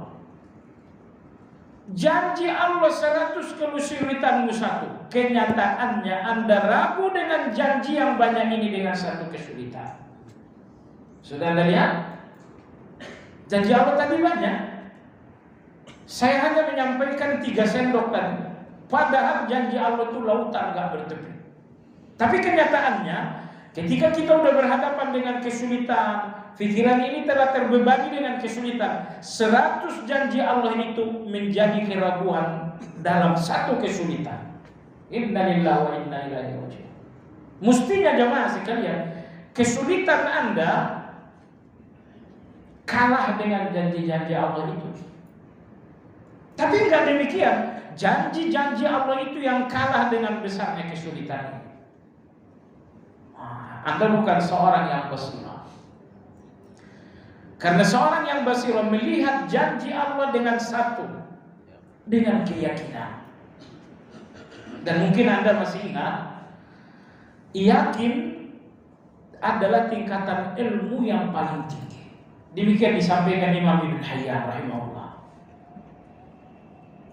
Janji Allah 100 kesulitanmu 1. Kenyataannya Anda ragu dengan janji yang banyak ini dengan 1 kesulitan. Sudah Anda lihat? Janji Allah tadi banyak. Saya hanya menyampaikan 3 sendok tadi. Padahal janji Allah itu lautan gak bertepi. Tapi kenyataannya, ketika kita udah berhadapan dengan kesulitan, pikiran ini telah terbebani dengan kesulitan, 100 janji Allah itu menjadi keraguan dalam satu kesulitan. Inna lillahi wa inna ilaihi raji'un. Mestinya jemaah sekalian, kesulitan Anda kalah dengan janji-janji Allah itu. Tapi enggak demikian. Janji-janji Allah itu yang kalah dengan besarnya kesulitan ini. Anda bukan seorang yang basirah. Karena seorang yang basirah melihat janji Allah dengan satu, dengan keyakinan. Dan mungkin Anda masih ingat, yakin adalah tingkatan ilmu yang paling tinggi. Demikian disampaikan Imam Ibn Hayyan rahimahullah.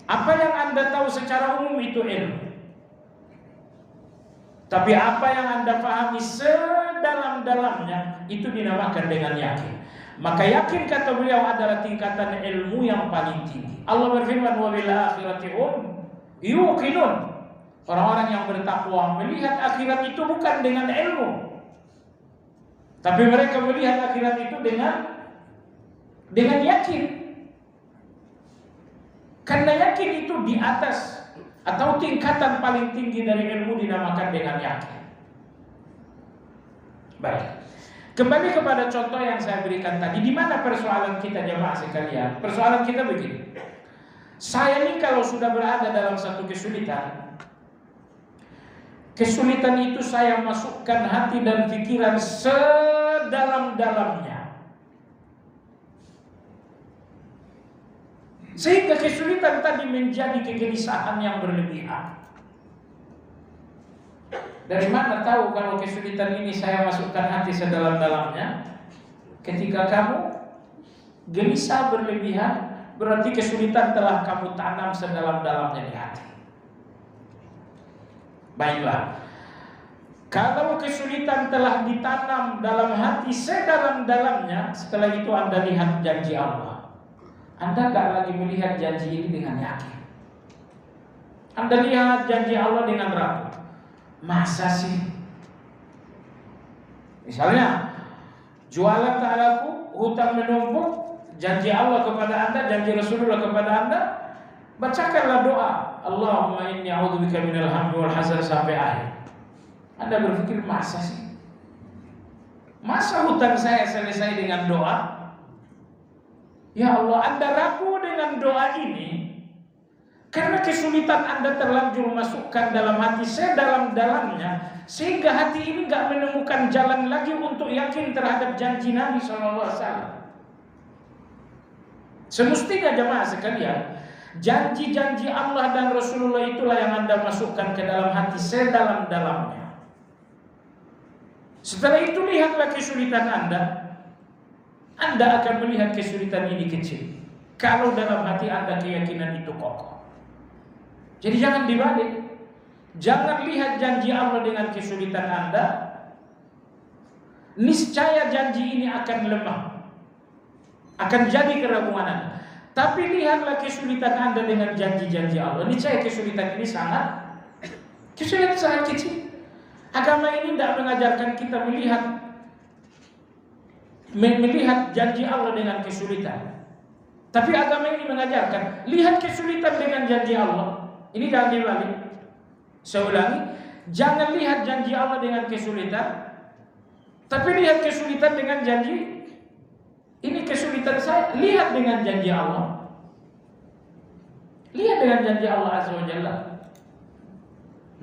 Apa yang Anda tahu secara umum itu ilmu. Tapi apa yang Anda pahami sedalam-dalamnya itu dinamakan dengan yakin. Maka yakin kata beliau adalah tingkatan ilmu yang paling tinggi. Allah berfirman, wa bil akhirati hum yuqinun. Orang-orang yang bertakwa melihat akhirat itu bukan dengan ilmu, tapi mereka melihat akhirat itu dengan yakin. Karena yakin itu di atas atau tingkatan paling tinggi dari ilmu dinamakan dengan yakin. Baik. Kembali kepada contoh yang saya berikan tadi, di mana persoalan kita jemaah sekalian? Persoalan kita begini. Saya ini kalau sudah berada dalam satu kesulitan, kesulitan itu saya masukkan hati dan pikiran sedalam-dalamnya. Sehingga kesulitan tadi menjadi kegelisahan yang berlebihan. Dari mana tahu kalau kesulitan ini saya masukkan hati sedalam-dalamnya? Ketika kamu gelisah berlebihan, berarti kesulitan telah kamu tanam sedalam-dalamnya di hati. Baiklah, kalau kesulitan telah ditanam dalam hati sedalam-dalamnya, setelah itu Anda lihat janji Allah. Anda gak lagi melihat janji ini dengan yakin. Anda lihat janji Allah dengan ragu. Masa sih? Misalnya, jualan tak laku, hutang menumpuk, janji Allah kepada Anda, janji Rasulullah kepada Anda, bacakanlah doa. Allahumma inni a'udzubika minal hammi wal hazan sampai akhir. Anda berpikir masa sih? Masa hutang saya selesai dengan doa? Ya Allah, Anda ragu dengan doa ini karena kesulitan Anda terlanjur masukkan dalam hati sedalam-dalamnya, sehingga hati ini gak menemukan jalan lagi untuk yakin terhadap janji Nabi SAW. Semestinya jemaah sekalian, janji-janji Allah dan Rasulullah itulah yang Anda masukkan ke dalam hati sedalam-dalamnya. Setelah itu lihatlah kesulitan Anda akan melihat kesulitan ini kecil kalau dalam hati Anda keyakinan itu kokoh. Jadi jangan dibalik. Jangan lihat janji Allah dengan kesulitan Anda. Niscaya janji ini akan lemah, akan jadi keraguan Anda. Tapi lihatlah kesulitan Anda dengan janji-janji Allah. Niscaya kesulitan ini sangat kecil. Agama ini tidak mengajarkan kita melihat janji Allah dengan kesulitan. Tapi agama ini mengajarkan lihat kesulitan dengan janji Allah. Ini jangan dibalik. Saya ulangi, jangan lihat janji Allah dengan kesulitan, tapi lihat kesulitan dengan janji. Ini kesulitan saya, lihat dengan janji Allah. Lihat dengan janji Allah Azza wa Jalla.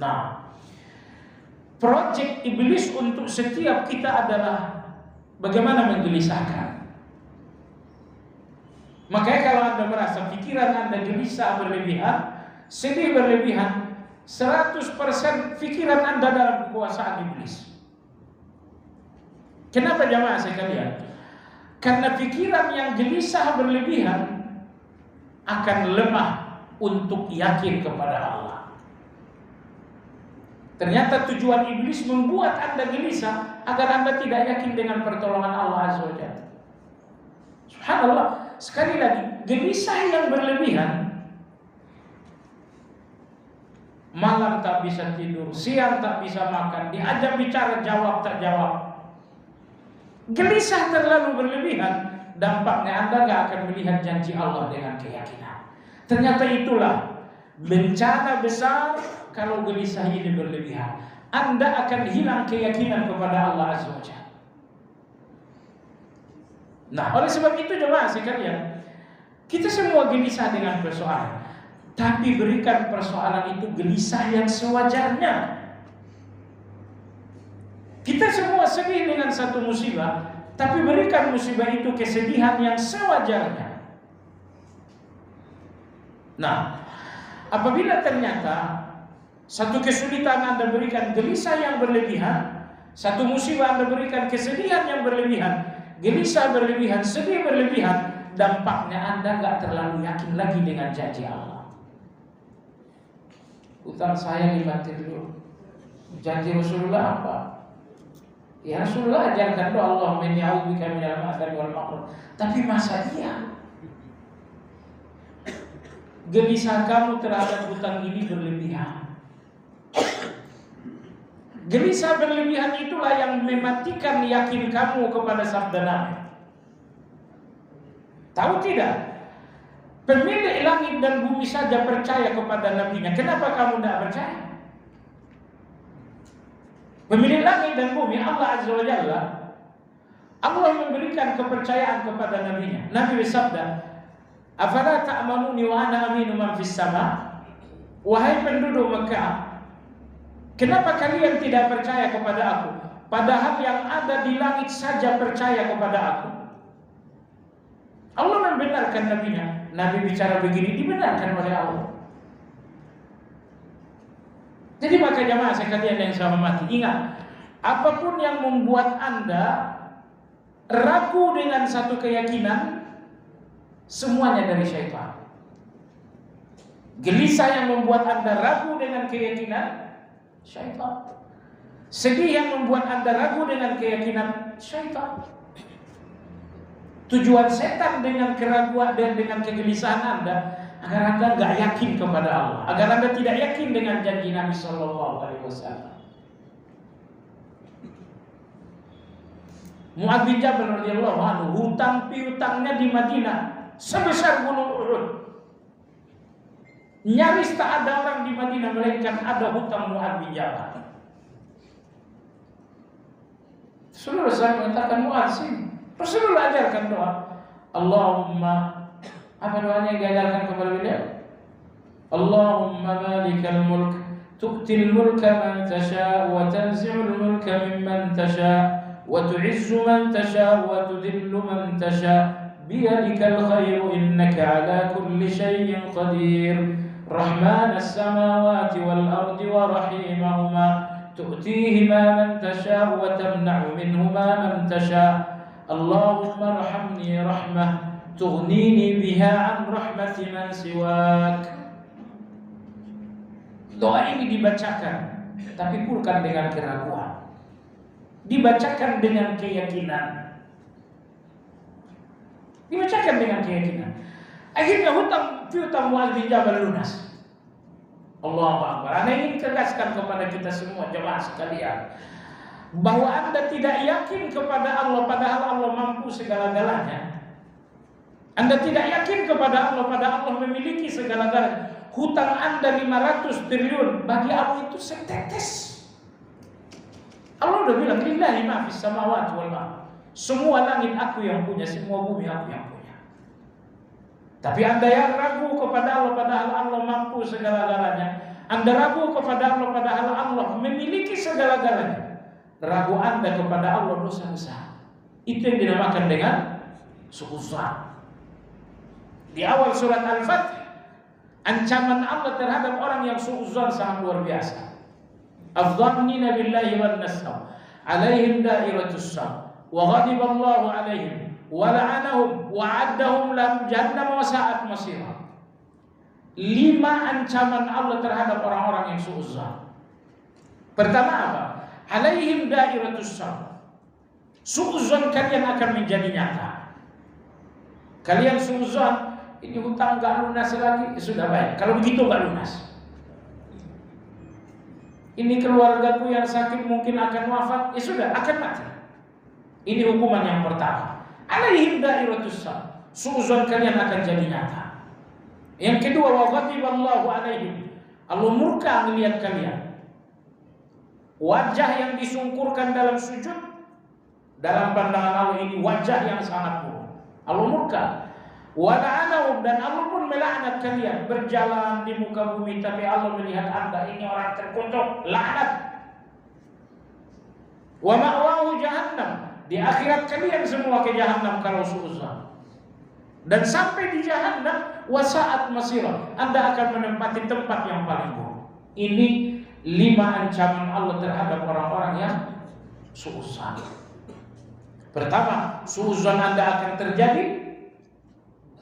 Nah, projek iblis untuk setiap kita adalah bagaimana menggelisahkan. Makanya kalau Anda merasa pikiran Anda gelisah berlebihan, sedih berlebihan, 100% pikiran Anda dalam kekuasaan iblis. Kenapa jamaah sekalian? Karena pikiran yang gelisah berlebihan akan lemah untuk yakin kepada Allah. Ternyata tujuan iblis membuat Anda gelisah agar Anda tidak yakin dengan pertolongan Allah Azza wa Jalla. Subhanallah, sekali lagi, gelisah yang berlebihan, malam tak bisa tidur, siang tak bisa makan, diajak bicara jawab tak jawab. Gelisah terlalu berlebihan, dampaknya Anda gak akan melihat janji Allah dengan keyakinan. Ternyata itulah bencana besar kalau gelisah ini berlebihan. Anda akan hilang keyakinan kepada Allah Azza wa Jalla. Nah, oleh sebab itu jemaah sekalian, kita semua gelisah dengan persoalan, tapi berikan persoalan itu gelisah yang sewajarnya. Kita semua sedih dengan satu musibah, tapi berikan musibah itu kesedihan yang sewajarnya. Nah, apabila ternyata satu kesulitan Anda berikan gelisah yang berlebihan, satu musibah Anda berikan kesedihan yang berlebihan, gelisah berlebihan, sedih berlebihan, dampaknya Anda gak terlalu yakin lagi dengan janji Allah. Utang saya 5 triliun, janji Rasulullah apa? Ya Rasulullah ajarkan doa Allahumma inni a'udzubika minal ma'sari wal maghrur. Tapi masa iya gelisah kamu terhadap hutang ini berlebihan? Gelisah berlebihan itulah yang mematikan yakin kamu kepada sabda Nabi. Tahu tidak? Pemilik langit dan bumi saja percaya kepada Nabi-Nya. Kenapa kamu tidak percaya? Pemilik langit dan bumi, Allah Azza wa Jalla, Allah memberikan kepercayaan kepada Nabi-Nya. Nabi bersabda, "Afala ta'manuni wa ana aminu man fis sama?" Wahai penduduk Mekah, kenapa kalian tidak percaya kepada aku? Padahal yang ada di langit saja percaya kepada aku. Allah membenarkan Nabi-Nya. Nabi bicara begini dibenarkan oleh Allah. Jadi maka jamaah sekalian yang saya hormati, ingat, apapun yang membuat Anda ragu dengan satu keyakinan, semuanya dari syaitan. Gelisah yang membuat Anda ragu dengan keyakinan, syaitan. Sedih yang membuat Anda ragu dengan keyakinan, syaitan. Tujuan setan dengan keraguan dan dengan kegelisahan Anda agar Anda gak yakin kepada Allah, agar Anda tidak yakin dengan janji Nabi Sallallahu Alaihi Wasallam. Mu'adz bin Jabal radhiyallahu anhu, hutang piutangnya di Madinah sebesar gunung Uhud. Nyaris tak ada orang di Madinah melainkan ada hutang Mu'adz bin Jabal. Rasulullah SAW mengatakan, Mu'adz sini. Rasulullah ajarkan doa. Allahumma, apa doanya yang diajarkan kepada beliau? Allahumma malikal mulk, tu'til mulka man tasha, wa tanzi'ul mulka mimman tasha, wa tu'izzu man tasha, wa tudillu man tasha, biyadikal khairu innaka ala kulli syai'in qadir. Rahman as-samawati wal ardi wa rahimahuma, tu'tihima man tasha, wa tamna'u minhuma man tasha. Allahumma arhamni rahmah tughnini biha an rahmati man siwak. Doa ini dibacakan, tapi bukan dengan keraguan, dibacakan dengan keyakinan. Dibacakan dengan keyakinan. Akhirnya hutang Mu'adz bin Jabal lunas. Allahu Akbar. Anda ingin tegaskan kepada kita semua jemaah sekalian, bahwa Anda tidak yakin kepada Allah padahal Allah mampu segala-galanya. Anda tidak yakin kepada Allah padahal Allah memiliki segala-galanya. Hutang Anda 500 triliun, bagi Allah itu setetes. Allah udah bilang, lillahi ma fis samawati wal ardh. Semua langit aku yang punya, semua bumi aku yang punya. Tapi Anda yang ragu kepada Allah padahal Allah mampu segala-galanya. Anda ragu kepada Allah padahal Allah memiliki segala-galanya. Ragu Anda kepada Allah dosa besar. Itu yang dinamakan dengan su'udzon. Di awal surat Al-Fath, ancaman Allah terhadap orang yang su'udzon sangat luar biasa. Adh-dhannina billahi wan nasab, alaihim dairatus sam, wa ghadiballahu alaihim, wa la'anahum, wa 'addahum lahum jahannam wa sa'at masira. 5 ancaman Allah terhadap orang-orang yang su'udzon. Pertama apa? Alaihim dairatus sam. Suuzon kalian akan menjadi nyata. Kalian suuzon, ini hutang gak lunas lagi, sudah baik. Kalau begitu gak lunas. Ini keluargaku yang sakit mungkin akan wafat, sudah akan mati. Ini hukuman yang pertama. Alaihim dairatus sam. Suuzon kalian akan jadi nyata. Yang kedua, wa ghadiballahu alaihim. Allah murka melihat kalian. Wajah yang disungkurkan dalam sujud, dalam pandangan Allah ini wajah yang sangat buruk. Allah murka. Wa la'anahum, dan Allah pun melaknat kalian. Berjalan di muka bumi tapi Allah melihat Anda ini orang terkutuk, laknat. Wa ma'wahu jahannam. Di akhirat kalian semua ke jahannam kalau suuzon. Dan sampai di jahannam, wasaat masirah, Anda akan menempati tempat yang paling buruk. Ini 5 ancaman Allah terhadap orang-orang yang suuzon. Pertama, suuzon Anda akan terjadi.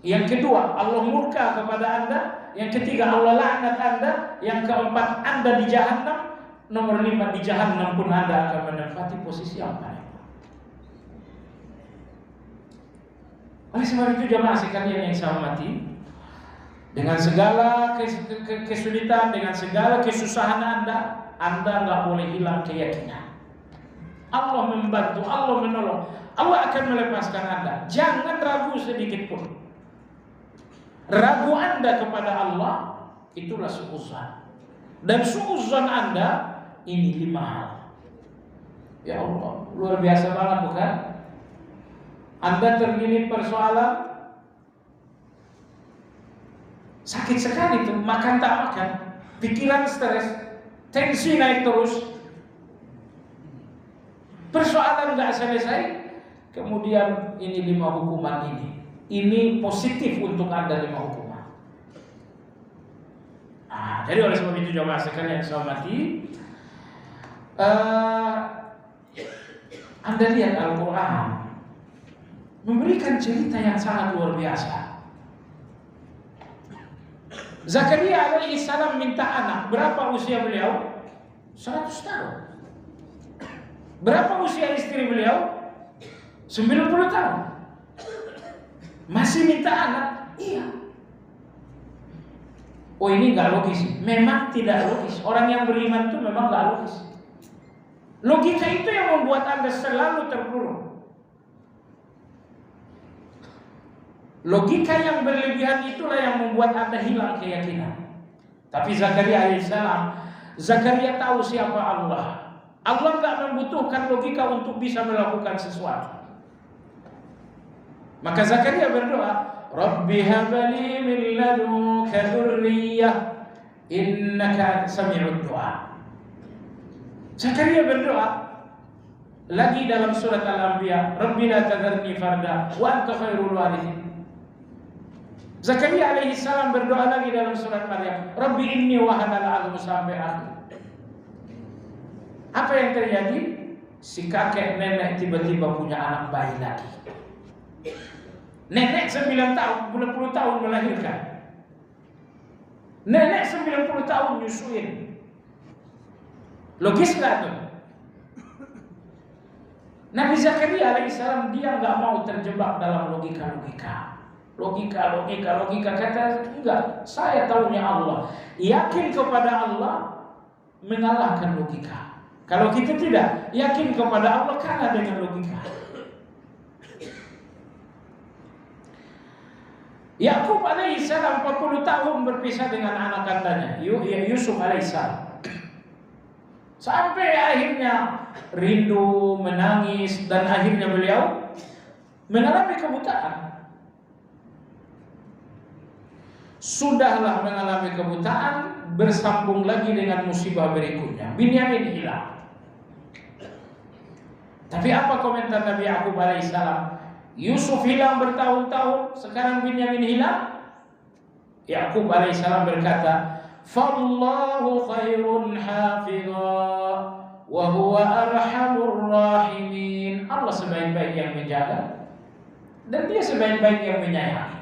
Yang kedua, Allah murka kepada Anda. Yang ketiga, Allah laknat Anda. Yang keempat, Anda di jahannam. Nomor 5, di jahannam pun Anda akan menempati posisi yang paling. Oleh sebab itu jamaah sekalian yang saya hormati, dengan segala kesulitan, dengan segala kesusahan Anda nggak boleh hilang keyakinan. Allah membantu, Allah menolong, Allah akan melepaskan Anda. Jangan ragu sedikit pun. Ragu Anda kepada Allah itulah suuzon. Dan suuzon Anda ini 5 hal. Ya Allah, luar biasa banget bukan? Anda terlilit persoalan, sakit sekali tuh, makan tak makan, pikiran stres, tensi naik terus, persoalan nggak selesai, kemudian ini 5 hukuman ini positif untuk Anda 5 hukuman. Jadi oleh sebab itu jamaah sekalian yang saya hormati, Anda lihat Al-Quran memberikan cerita yang sangat luar biasa. Zakaria alaihi salam minta anak. Berapa usia beliau? 100 tahun. Berapa usia istri beliau? 90 tahun. Masih minta anak? Iya. Oh, ini gak logis. Memang tidak logis. Orang yang beriman itu memang gak logis. Logika itu yang membuat Anda selalu terpuruk. Logika yang berlebihan itulah yang membuat Anda hilang keyakinan. Tapi Zakaria alaihissalam, Zakaria tahu siapa Allah. Allah enggak membutuhkan logika untuk bisa melakukan sesuatu. Maka Zakaria berdoa, Rabbi habli min ladunka dzurriyyah innaka sami'ud du'a. Zakaria berdoa lagi dalam surat Al-Anbiya, Rabbi la tadharni farda wa anta khairul warithin. Zakaria alaihi salam berdoa lagi dalam surat Maryam, Rabbi inni wahanal 'azmu sampai akhir. Apa yang terjadi? Si kakek nenek tiba-tiba punya anak bayi lagi. Nenek 9 tahun, 90 tahun melahirkan. Nenek 90 tahun nyusuin. Logis nggak tuh? Nabi Zakaria alaihissalam dia nggak mau terjebak dalam logika. Kata enggak, saya tahunya Allah. Yakin kepada Allah mengalahkan logika. Kalau kita tidak yakin kepada Allah, kalah dengan logika. Yakub alaihissalam 40 tahun berpisah dengan anak kandanya Yusuf alaihissalam. Sampai akhirnya rindu, menangis, dan akhirnya beliau mengalami kebutaan. Sudahlah mengalami kebutaan, bersambung lagi dengan musibah berikutnya. Binyamin hilang. Tapi apa komentar Nabi Yakub alaihissalam? Yusuf hilang bertahun-tahun, sekarang Binyamin hilang. Yakub alaihissalam berkata, "Fallahu khairun hafidha wa huwa arhamur rahimin." Allah sebaik-baik yang menjaga dan Dia sebaik-baik yang menyayangi.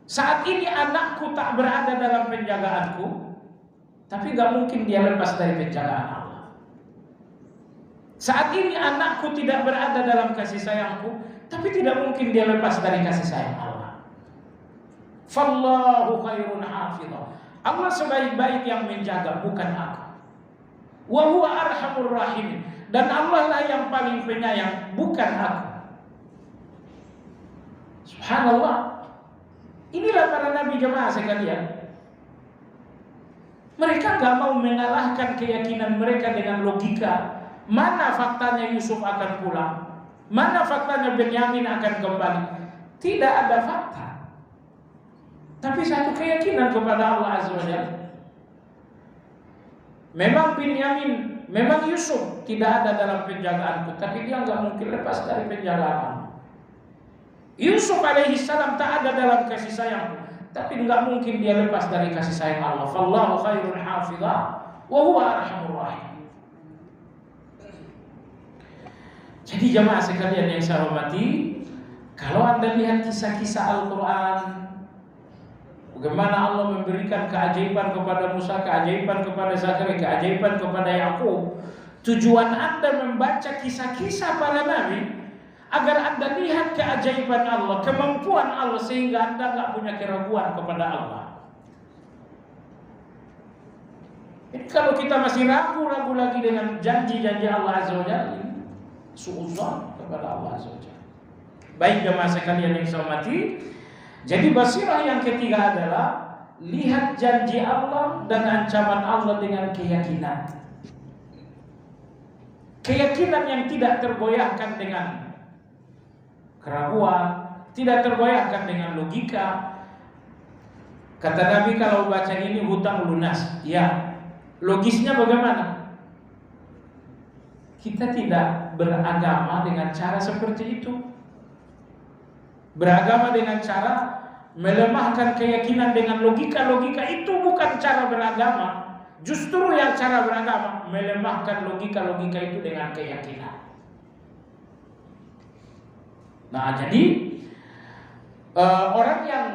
Saat ini anakku tak berada dalam penjagaanku, tapi gak mungkin dia lepas dari penjagaan Allah. Saat ini anakku tidak berada dalam kasih sayangku, tapi tidak mungkin dia lepas dari kasih sayang Allah. Fallahu khairun hafidha. Allah sebaik-baik yang menjaga, bukan aku. Wa huwa arhamur rahim. Dan Allah lah yang paling penyayang, bukan aku. Subhanallah. Inilah para nabi jemaah sekalian. Mereka gak mau mengalahkan keyakinan mereka dengan logika. Mana faktanya Yusuf akan pulang? Mana faktanya Benyamin akan kembali? Tidak ada fakta. Tapi satu keyakinan kepada Allah Azza wa Jalla. Memang Benyamin, memang Yusuf tidak ada dalam penjagaanku, tapi dia nggak mungkin lepas dari penjagaan. Yusuf alaihi salam tak ada dalam kasih sayangku, tapi nggak mungkin dia lepas dari kasih sayang Allah. Fallahu khairun hafidha wa huwa arhamur rahim. Jadi jamaah sekalian yang saya hormati, kalau Anda lihat kisah-kisah Al-Quran, bagaimana Allah memberikan keajaiban kepada Musa, keajaiban kepada Zakaria, keajaiban kepada Yakub. Tujuan Anda membaca kisah-kisah para nabi agar Anda lihat keajaiban Allah, kemampuan Allah, sehingga Anda nggak punya keraguan kepada Allah. Kalau kita masih ragu-ragu lagi dengan janji-janji Allah Azza wa Jalla, suudzon kepada Allah Azza wa Jalla. Baik jemaah sekalian yang saya hormati, jadi basirah yang ketiga adalah lihat janji Allah dan ancaman Allah dengan keyakinan. Keyakinan yang tidak tergoyahkan dengan keraguan, tidak tergoyahkan dengan logika. Kata Nabi kalau baca ini hutang lunas, ya. Logisnya bagaimana? Kita tidak beragama dengan cara seperti itu. Beragama dengan cara melemahkan keyakinan dengan logika-logika itu bukan cara beragama. Justru yang cara beragama melemahkan logika-logika itu dengan keyakinan. Nah, jadi orang yang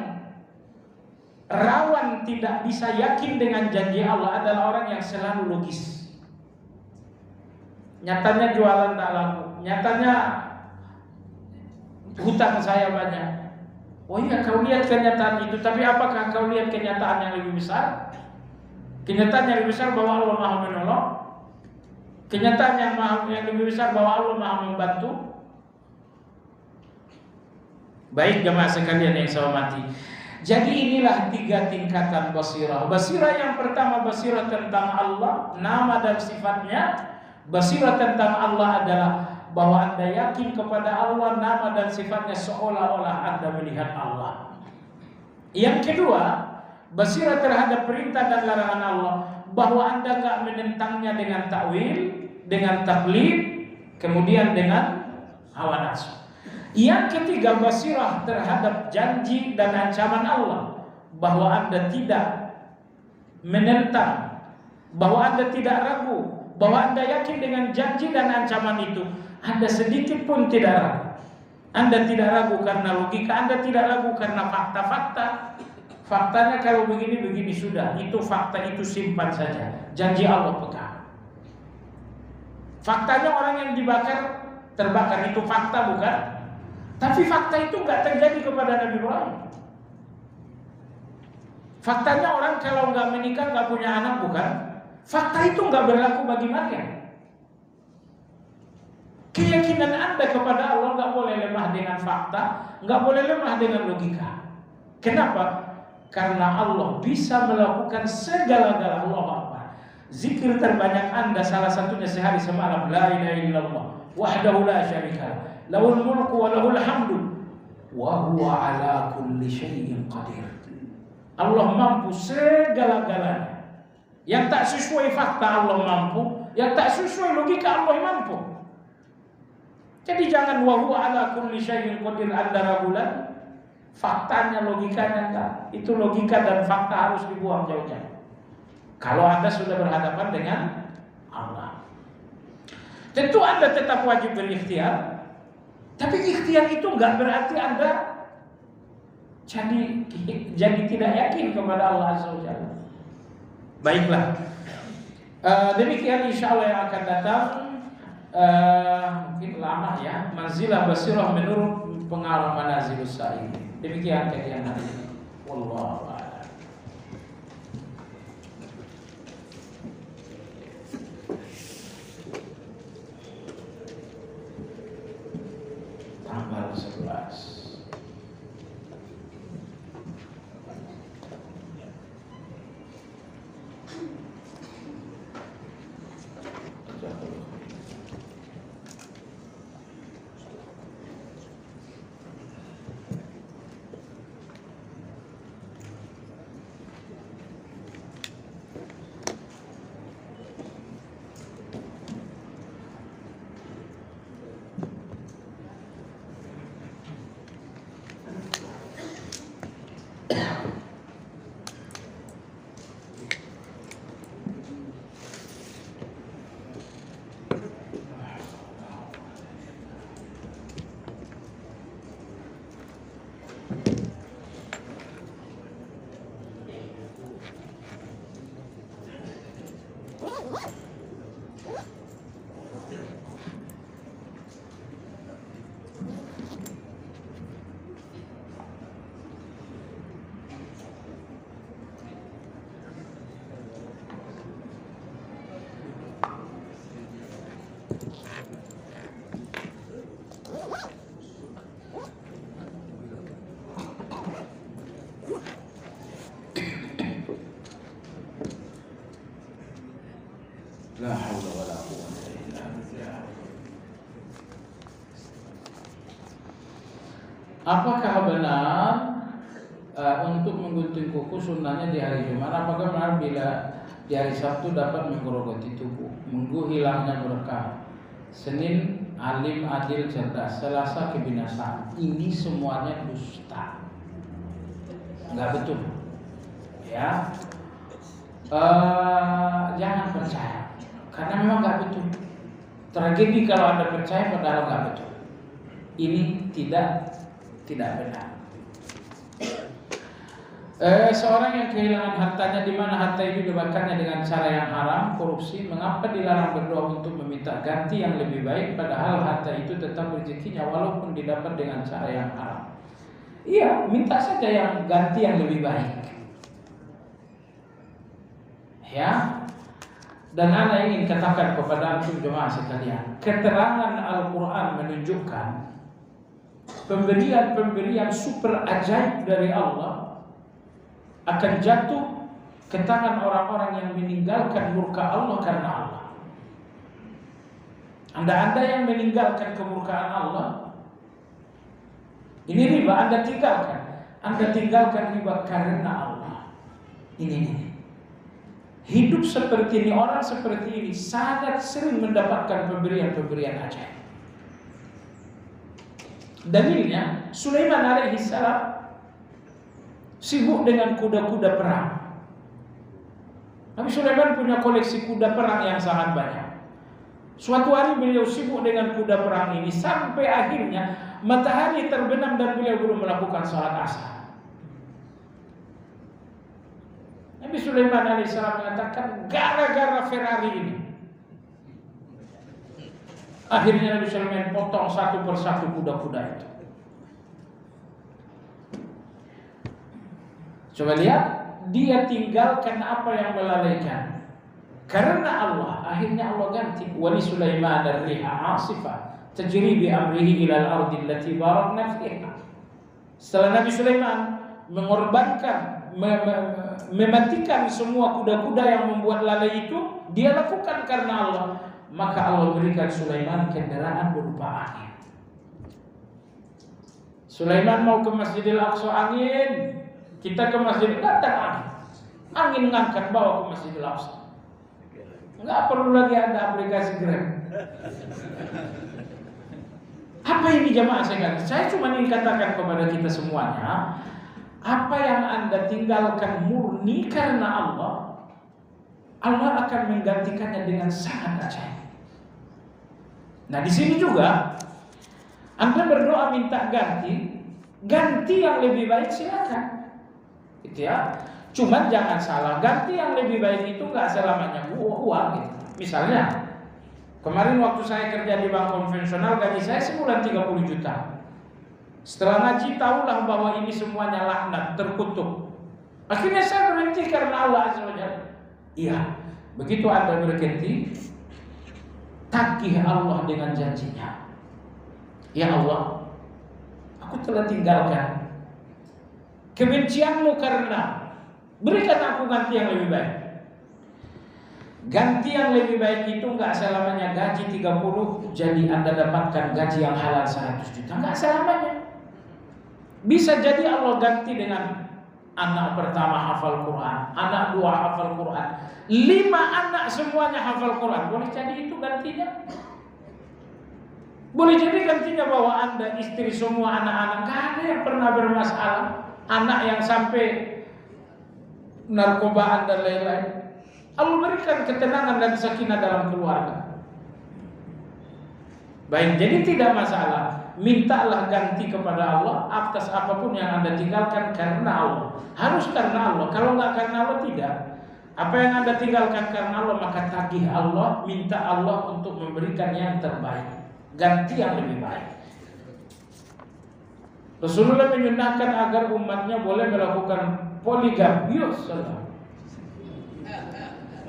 rawan tidak bisa yakin dengan janji Allah adalah orang yang selalu logis. Nyatanya jualan tak laku, nyatanya hutang saya banyak. Oh iya, kau lihat kenyataan itu, tapi apakah kau lihat kenyataan yang lebih besar? Kenyataan yang lebih besar bahwa Allah Maha menolong. Kenyataan yang lebih besar bahwa Allah Maha membantu. Baik jemaah sekalian yang saya hormati. Jadi inilah 3 tingkatan basirah. Basirah yang pertama, basirah tentang Allah, nama dan sifatnya. Basirah tentang Allah adalah bahwa Anda yakin kepada Allah, nama dan sifatnya seolah-olah Anda melihat Allah. Yang kedua, basirah terhadap perintah dan larangan Allah, bahwa Anda enggak menentangnya dengan takwil, dengan taklid, kemudian dengan hawa nafsu. Yang ketiga, basirah terhadap janji dan ancaman Allah, bahwa Anda tidak menentang, bahwa Anda tidak ragu, bahwa Anda yakin dengan janji dan ancaman itu. Anda sedikit pun tidak ragu. Anda tidak ragu karena logika, Anda tidak ragu karena fakta-fakta. Faktanya kalau begini-begini sudah, itu fakta, itu simpan saja. Janji Allah pegang. Faktanya orang yang dibakar, terbakar, itu fakta bukan? Tapi fakta itu nggak terjadi kepada Nabi Ibrahim. Faktanya orang kalau nggak menikah, nggak punya anak, bukan? Fakta itu nggak berlaku bagi Maryam. Keyakinan Anda kepada Allah nggak boleh lemah dengan fakta, nggak boleh lemah dengan logika. Kenapa? Karena Allah bisa melakukan segala-galanya. Allah Akbar. Zikir terbanyak Anda salah satunya sehari semalam, la ilaha illallah wahdahu la syarika lahu, lahul mulku wa lahul hamdu wa huwa ala kulli syai'in qadir. Allah mampu segala-galanya. Yang tak sesuai fakta Allah mampu, yang tak sesuai logika Allah mampu. Jadi jangan wa huwa ala kulli syai'in qadir Anda ragulan. Faktanya, logikanya enggak. Itu logika dan fakta harus dibuang jauh-jauh. Kalau Anda sudah berhadapan dengan Allah, tentu Anda tetap wajib berikhtiar. Tapi ikhtiar itu enggak berarti Anda jadi tidak yakin kepada Allah Azza wa Jalla. Baiklah, demikian insya Allah yang akan datang mungkin lama ya, manzilah basirah menurut pengarang manazilus sa'id. Demikian kajian hari ini. Wallahu a'lam. Tanggal 11. La haula wala quwwata illa billah. Apakah benar untuk menggunting kuku sunnahnya di hari Jumat? Apakah benar bila di hari Sabtu dapat menggerogoti tubuh, menunggu hilangnya berkah? Senin alim, adil, cerdas, Selasa kebinasaan. Ini semuanya dusta, nggak betul. Ya, jangan percaya. Karena memang nggak betul. Tragedi kalau Anda percaya padahal nggak betul. Ini tidak benar. Seorang yang kehilangan hartanya, di mana harta itu dibakar dengan cara yang haram, korupsi, mengapa dilarang berdoa untuk meminta ganti yang lebih baik, padahal harta itu tetap rezekinya walaupun didapat dengan cara yang haram? Iya, minta saja yang ganti yang lebih baik. Ya. Dan Anda ingin katakan kepada antum jemaah sekalian, keterangan Al-Quran menunjukkan pemberian super ajaib dari Allah akan jatuh ke tangan orang-orang yang meninggalkan murka Allah karena Allah. Anda yang meninggalkan kemurkaan Allah, ini riba Anda tinggalkan. Anda tinggalkan riba karena Allah. Ini. Hidup seperti ini, orang seperti ini sangat sering mendapatkan pemberian-pemberian ajaib. Dalilnya, Sulaiman alaihissalam sibuk dengan kuda-kuda perang. Nabi Sulaiman punya koleksi kuda perang yang sangat banyak. Suatu hari beliau sibuk dengan kuda perang ini sampai akhirnya matahari terbenam dan beliau belum melakukan salat asar. Nabi Sulaiman alaihissalam mengatakan gara-gara Ferrari ini. Akhirnya Nabi Sulaiman potong satu persatu kuda-kuda itu. Coba lihat, dia tinggalkan apa yang melalaikan. Karena Allah, akhirnya Allah ganti. Wa li Sulaiman ar-riha 'asifah tajri bi amrihi ila al-ardi allati barakna fiha. Setelah Nabi Sulaiman mengorbankan, mematikan semua kuda-kuda yang membuat lalai itu, dia lakukan karena Allah. Maka Allah berikan Sulaiman kendaraan berupa angin. Sulaiman mau ke Masjidil Aqsa, angin. Kita ke Masjid, datang angin. Angin ngangkat bawa ke Masjidil Aqsa. Enggak perlu lagi ada aplikasi Grab. Apa ini jamaah sekalian? Saya cuma ingin katakan kepada kita semuanya, apa yang Anda tinggalkan murni karena Allah, Allah akan menggantikannya dengan sangat ajaib. Nah, di sini juga Anda berdoa minta ganti yang lebih baik silakan. Gitu ya. Cuman jangan salah, ganti yang lebih baik itu enggak selamanya uang gitu. Misalnya Kemarin waktu saya kerja di bank konvensional, gaji saya sebulan 30 juta. Setelah ngaji tahulah bahwa ini semuanya laknat, terkutuk. Akhirnya saya berhenti karena Allah Azza wa Jalla. Iya, begitu Anda berhenti, tagih Allah dengan janjinya. Ya Allah, aku telah tinggalkan kebencianmu karena berikan aku ganti yang lebih baik. Ganti yang lebih baik itu enggak selamanya gaji 30 jadi Anda dapatkan gaji yang halal 100 juta. Enggak selamanya. Bisa jadi Allah ganti dengan anak pertama hafal Quran, anak dua hafal Quran, 5 anak semuanya hafal Quran. Boleh jadi itu gantinya. Boleh jadi gantinya bahwa Anda, istri, semua anak-anak gak ada yang pernah bermasalah. Anak yang sampai narkobaan dan lain-lain. Allah berikan ketenangan dan sakinah dalam keluarga. Baik, jadi tidak masalah. Mintalah ganti kepada Allah atas apapun yang Anda tinggalkan karena Allah. Harus karena Allah. Kalau enggak karena Allah, tidak. Apa yang Anda tinggalkan karena Allah, maka tagih Allah, minta Allah untuk memberikan yang terbaik, ganti yang lebih baik. Rasulullah menyunahkan agar umatnya boleh melakukan poligami.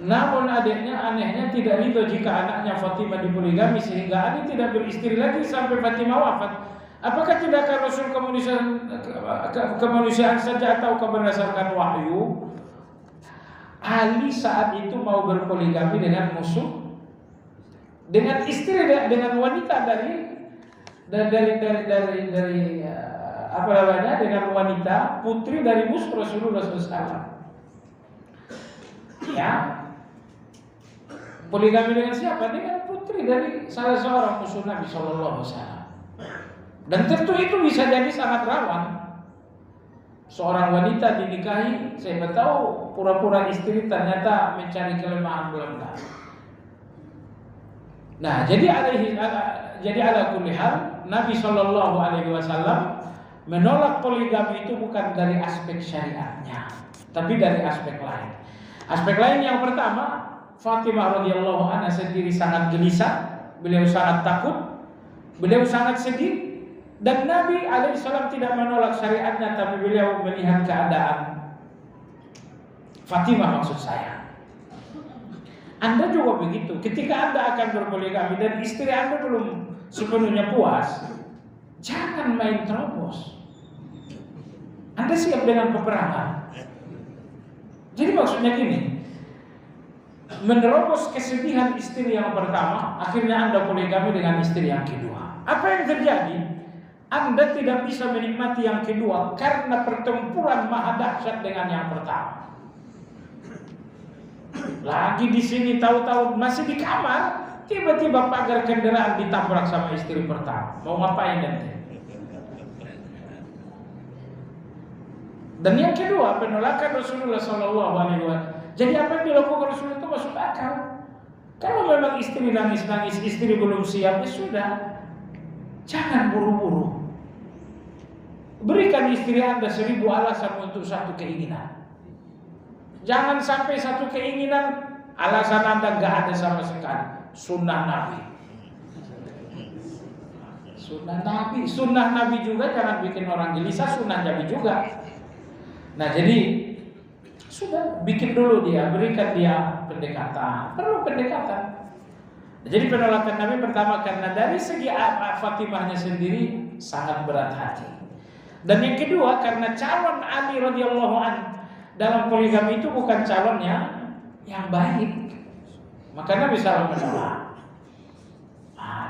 Namun adiknya anehnya tidak ridho jika anaknya Fatimah dipoligami, sehingga Ali tidak beristri lagi sampai Fatimah wafat. Apakah tindakan Rasul kemanusiaan saja atau berdasarkan wahyu? Ali saat itu mau berpoligami dengan musuh, dengan istri, dengan wanita dari apa namanya, dengan wanita putri dari musuh Rasulullah SAW. Ya. Poligami dengan siapa? Dengan putri dari salah seorang musuh Nabi Sallallahu Alaihi Wasallam. Dan tentu itu bisa jadi sangat rawan. Seorang wanita dinikahi, saya tahu pura-pura istri ternyata mencari kelemahan belakang. Nah, jadi ala kulli hal, Nabi Sallallahu Alaihi Wasallam menolak poligami itu bukan dari aspek syariatnya, tapi dari aspek lain. Aspek lain yang pertama, Fatimah radhiyallahu anha sendiri sangat gelisah, beliau sangat takut, beliau sangat sedih, dan Nabi alaihissalam tidak menolak syariatnya, tapi beliau melihat keadaan Fatimah, maksud saya. Anda juga begitu. Ketika Anda akan berpoligami dan istri Anda belum sepenuhnya puas, jangan main terobos. Anda siap dengan peperangan. Jadi maksudnya gini, menerobos kesedihan istri yang pertama, akhirnya Anda poligami dengan istri yang kedua. Apa yang terjadi? Anda tidak bisa menikmati yang kedua karena pertempuran maha dahsyat dengan yang pertama. Lagi di sini tahu-tahu masih di kamar, tiba-tiba pagar kendaraan ditabrak sama istri pertama. Mau ngapain nanti? Dan yang kedua, penolakan Rasulullah SAW. Jadi apa yang dilakukan Rasulullah itu masuk akal. Kalau memang istri nangis-nangis, istri belum siap, ya sudah. Jangan buru-buru. Berikan istri Anda 1000 alasan untuk satu keinginan. Jangan sampai satu keinginan alasan Anda gak ada sama sekali. Sunnah Nabi. Sunnah Nabi juga jangan bikin orang gelisah. Sunnah Nabi juga. Nah jadi sudah bikin dulu dia, berikan dia pendekatan. Perlu pendekatan. Jadi penolakan Nabi pertama karena dari segi Fatimahnya sendiri sangat berat hati. Dan yang kedua karena calon Ali radhiyallahu anhu dalam poligami itu bukan calon yang baik. Maka Nabi SAW menolak.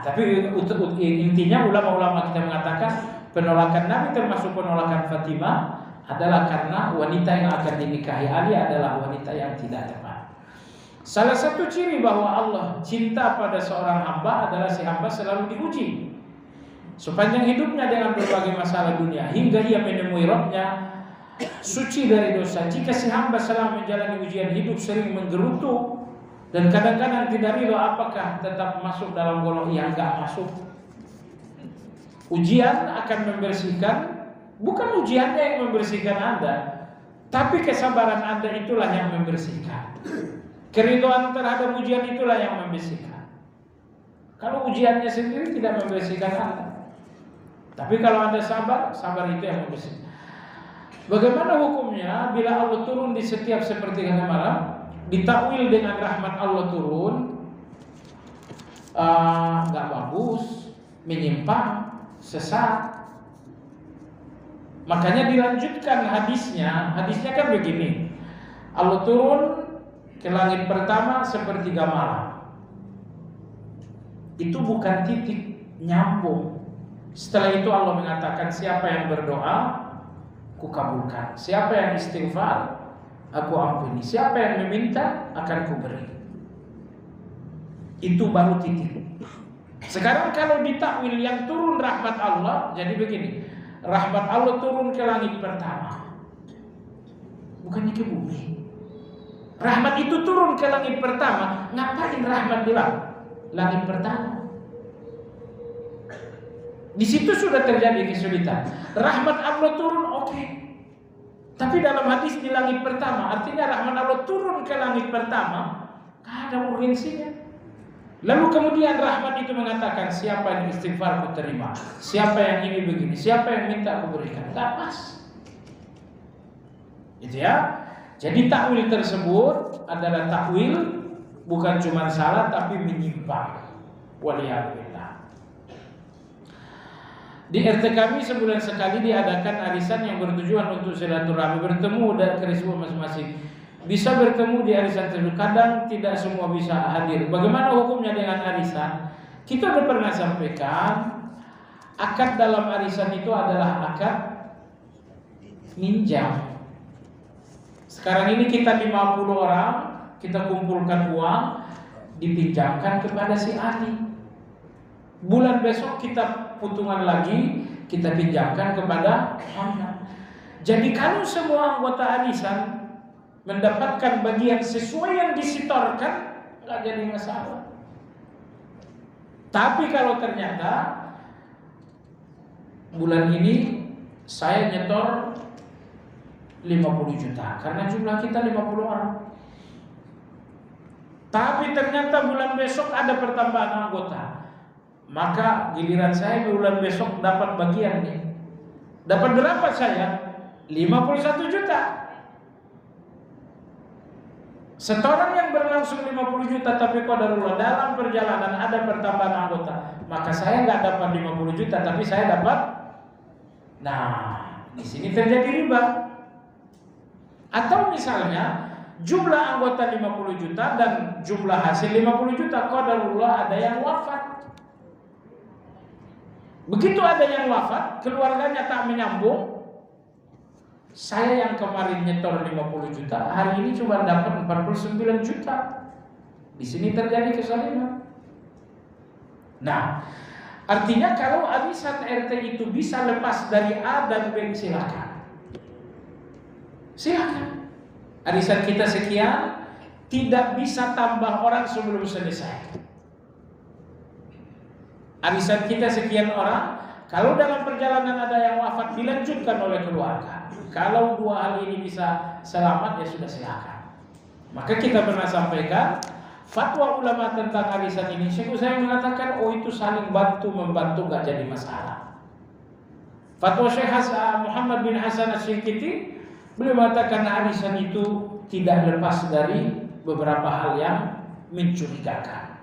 Tapi intinya ulama-ulama kita mengatakan penolakan Nabi termasuk penolakan Fatimah adalah karena wanita yang akan dinikahi Ali adalah wanita yang tidak tepat. Salah satu ciri bahwa Allah cinta pada seorang hamba adalah si hamba selalu diuji sepanjang hidupnya dengan berbagai masalah dunia hingga ia menemui Rabb-nya suci dari dosa. Jika si hamba selama menjalani ujian hidup sering menggerutu dan kadang-kadang tidak ridho, apakah tetap masuk dalam golongan yang enggak masuk? Ujian akan membersihkan. Bukan ujiannya yang membersihkan Anda, tapi kesabaran Anda itulah yang membersihkan. Keridhaan terhadap ujian itulah yang membersihkan. Kalau ujiannya sendiri tidak membersihkan Anda. Tapi kalau Anda sabar, sabar itu yang membersihkan. Bagaimana hukumnya bila Allah turun di setiap sepertiga malam, ditakwil dengan rahmat Allah turun, nggak bagus, menyimpang, sesat. Makanya dilanjutkan hadisnya. Hadisnya kan begini, Allah turun ke langit pertama sepertiga malam. Itu bukan titik, nyambung. Setelah itu Allah mengatakan, siapa yang berdoa, aku kabulkan. Siapa yang istighfar, aku ampuni. Siapa yang meminta, akan kuberi. Itu baru titik. Sekarang kalau ditakwil yang turun rahmat Allah, jadi begini, rahmat Allah turun ke langit pertama, bukannya ke bumi. Rahmat itu turun ke langit pertama, ngapain rahmat di langit pertama? Di situ sudah terjadi kesulitan. Rahmat Allah turun, oke. Tapi dalam hadis di langit pertama, artinya rahmat Allah turun ke langit pertama, gak ada urgensinya. Lalu kemudian rahmat itu mengatakan, siapa yang istighfar ku terima, siapa yang ini begini, siapa yang minta aku berikan. Gak pas. Itu ya. Jadi takwil tersebut adalah takwil bukan cuma salah tapi menyimpang. Waliyahillah. Di RT kami sebulan sekali diadakan arisan yang bertujuan untuk silaturahmi, bertemu dan kerismu masing-masing. Bisa bertemu di arisan tersebut. Kadang tidak semua bisa hadir. Bagaimana hukumnya dengan arisan? Kita sudah pernah sampaikan, akad dalam arisan itu adalah akad minjam. Sekarang ini kita 50 orang, kita kumpulkan uang, dipinjamkan kepada si Ali. Bulan besok kita putungan lagi, kita pinjamkan kepada Muhammad. Jadi kalau semua anggota arisan mendapatkan bagian sesuai yang disetorkan, nggak jadi masalah. Tapi kalau ternyata bulan ini saya nyetor 50 juta karena jumlah kita 50 orang, tapi ternyata bulan besok ada pertambahan anggota, maka giliran saya bulan besok dapat bagian nih. Dapat berapa saya? 51 juta. Setoran yang berlangsung 50 juta, tapi qadarullah dalam perjalanan ada pertambahan anggota, maka saya nggak dapat 50 juta, tapi saya dapat. Nah, di sini terjadi riba. Atau misalnya jumlah anggota 50 juta dan jumlah hasil 50 juta, qadarullah ada yang wafat. Begitu ada yang wafat, keluarganya tak menyambung. Saya yang kemarin nyetor 50 juta, hari ini cuma dapat 49 juta. Di sini terjadi kesalinan. Nah, artinya kalau arisan RT itu bisa lepas dari A dan B, silakan. Silakan. Arisan kita sekian, tidak bisa tambah orang sebelum selesai. Arisan kita sekian orang, kalau dalam perjalanan ada yang wafat, dilanjutkan oleh keluarga. Kalau dua hal ini bisa selamat, ya sudah silakan. Maka kita pernah sampaikan fatwa ulama tentang arisan ini. Syekh Utsaimin mengatakan, oh itu saling bantu membantu, gak jadi masalah. Fatwa Syekh Muhammad bin Hasan Asy-Syinkiti, beliau mengatakan arisan itu tidak lepas dari beberapa hal yang mencurigakan.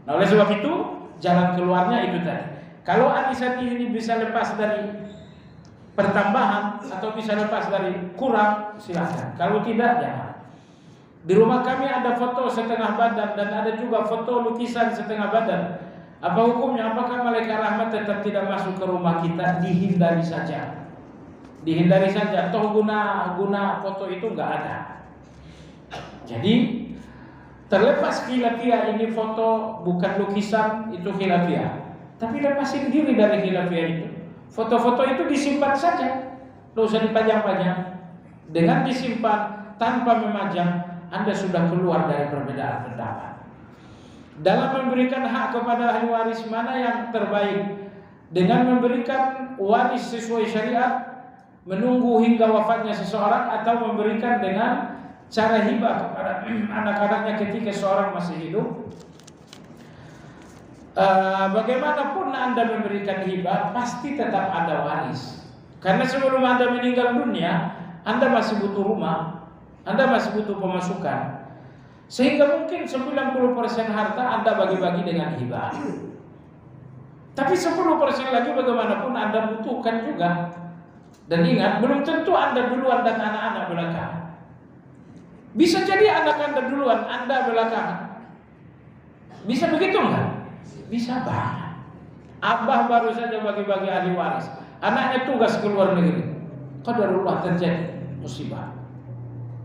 Nah, oleh sebab itu jalan keluarnya itu tadi. Kalau arisan ini bisa lepas dari pertambahan atau bisa lepas dari kurang, silakan. Kalau tidak, jangan. Di rumah kami ada foto setengah badan dan ada juga foto lukisan setengah badan. Apa hukumnya? Apakah malaikat rahmat tetap tidak masuk ke rumah kita? Dihindari saja. Dihindari saja. Toh guna foto itu nggak ada. Jadi terlepas khilafiyah, ini foto bukan lukisan, itu khilafiyah. Tapi lepasin diri dari khilafiyah itu. Foto-foto itu disimpan saja, tidak usah dipajang-pajang. Dengan disimpan tanpa memajang, Anda sudah keluar dari perbedaan pendapat. Dalam memberikan hak kepada ahli waris, mana yang terbaik? Dengan memberikan waris sesuai syariat, menunggu hingga wafatnya seseorang, atau memberikan dengan cara hibah kepada anak-anaknya ketika seorang masih hidup? Bagaimanapun Anda memberikan hibah, pasti tetap ada waris. Karena sebelum Anda meninggal dunia, Anda masih butuh rumah, Anda masih butuh pemasukan. Sehingga mungkin 90% harta Anda bagi-bagi dengan hibah. Tapi 10% lagi bagaimanapun Anda butuhkan juga. Dan ingat, belum tentu Anda duluan dan anak-anak belakangan. Bisa jadi anak Anda duluan, Anda belakangan. Bisa begitu enggak? Bisa banget. Abah baru saja bagi-bagi ahli waris, anaknya tugas ke luar negeri, qadarullah terjadi musibah,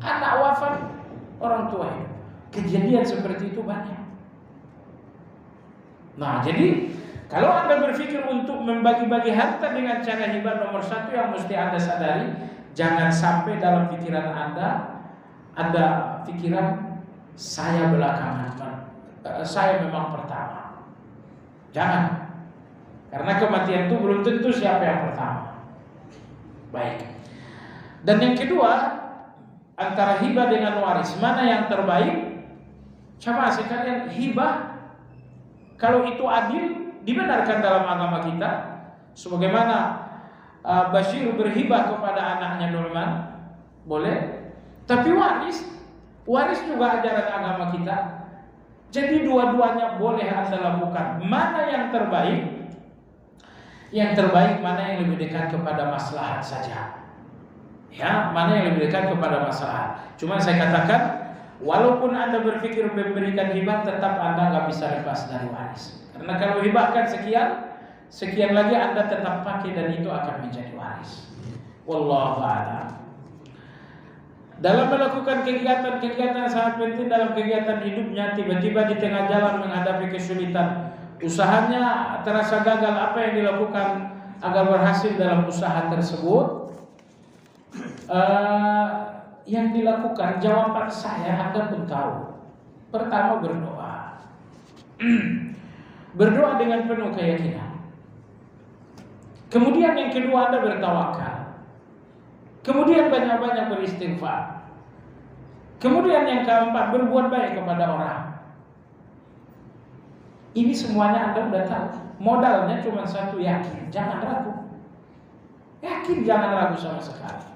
anak wafat, orang tua hidup. Kejadian seperti itu banyak. Nah, jadi kalau Anda berpikir untuk membagi-bagi harta dengan cara hibah, nomor satu yang mesti Anda sadari, jangan sampai dalam pikiran Anda ada pikiran saya belakangan, saya memang pertama. Jangan. Karena kematian itu belum tentu siapa yang pertama. Baik. Dan yang kedua, antara hibah dengan waris, mana yang terbaik? Coba sekalian, hibah kalau itu adil, dibenarkan dalam agama kita. Sebagaimana Bashir berhibah kepada anaknya Nu'man, boleh. Tapi waris juga ajaran agama kita. Jadi dua-duanya boleh Anda lakukan. Mana yang terbaik? Yang terbaik mana yang lebih dekat kepada maslahat saja. Ya, mana yang lebih dekat kepada maslahat. Cuma saya katakan, walaupun Anda berpikir memberikan hibah, tetap Anda nggak bisa lepas dari waris. Karena kalau hibahkan sekian lagi Anda tetap pakai dan itu akan menjadi waris. Wallahu a'lam. Dalam melakukan kegiatan-kegiatan yang sangat penting dalam kegiatan hidupnya, tiba-tiba di tengah jalan menghadapi kesulitan, usahanya terasa gagal, apa yang dilakukan agar berhasil dalam usaha tersebut? Yang dilakukan, jawaban saya Anda pun tahu. Pertama, berdoa. Berdoa dengan penuh keyakinan. Kemudian yang kedua, Anda bertawakal. Kemudian banyak-banyak beristighfar. Kemudian yang keempat, berbuat baik kepada orang. Ini semuanya Anda sudah tahu. Modalnya cuma satu, yakin. Jangan ragu. Yakin, jangan ragu sama sekali.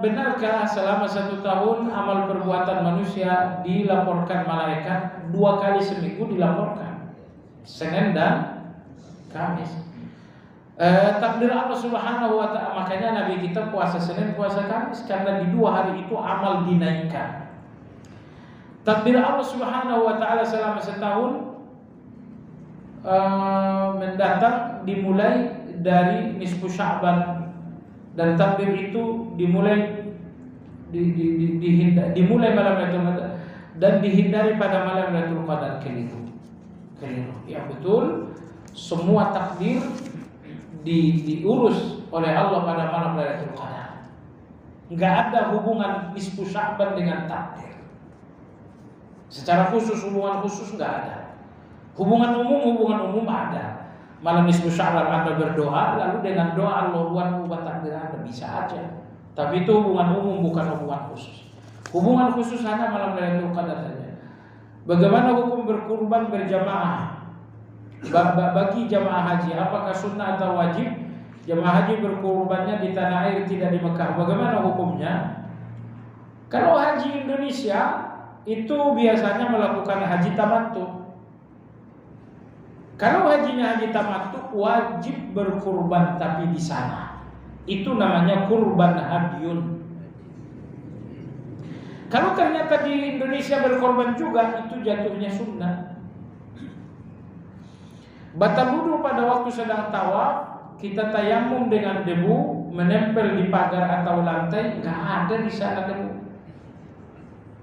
Benarkah selama 1 tahun amal perbuatan manusia dilaporkan malaikat 2 kali seminggu dilaporkan, Senin dan Kamis? Takdir Allah Subhanahu wa ta'ala, makanya Nabi kita puasa Senin, puasa Kamis, karena di 2 hari itu amal dinaikkan. Takdir Allah Subhanahu wa ta'ala selama setahun mendatang dimulai dari nisfu Sya'ban, dan takdir itu dimulai malam Lailatul Qadar dan dihindari pada malam Lailatul Qadar. Keliru. Ya betul, semua takdir diurus oleh Allah pada malam Lailatul Qadar. Enggak ada hubungan nisfu Sya'ban dengan takdir. Secara khusus, hubungan khusus enggak ada. Hubungan umum ada. Malam nisfu Sya'ban Anda berdoa, lalu dengan doa Allah buat takdir Anda, bisa aja. Tapi itu hubungan umum, bukan hubungan khusus. Hubungan khusus hanya malam Lailatul Qadar saja. Bagaimana hukum berkurban berjamaah? Bagi jamaah haji, apakah sunnah atau wajib? Jamaah haji berkurbannya di tanah air, tidak di Mekah. Bagaimana hukumnya? Kalau haji Indonesia itu biasanya melakukan haji tamattu. Kalau hajinya haji tamattu, wajib berkurban tapi di sana. Itu namanya kurban hadyun. Kalau ternyata di Indonesia berkorban juga, itu jatuhnya sunnah. Batal wudu pada waktu sedang tawaf, kita tayamum dengan debu menempel di pagar atau lantai, nggak ada di sana debu.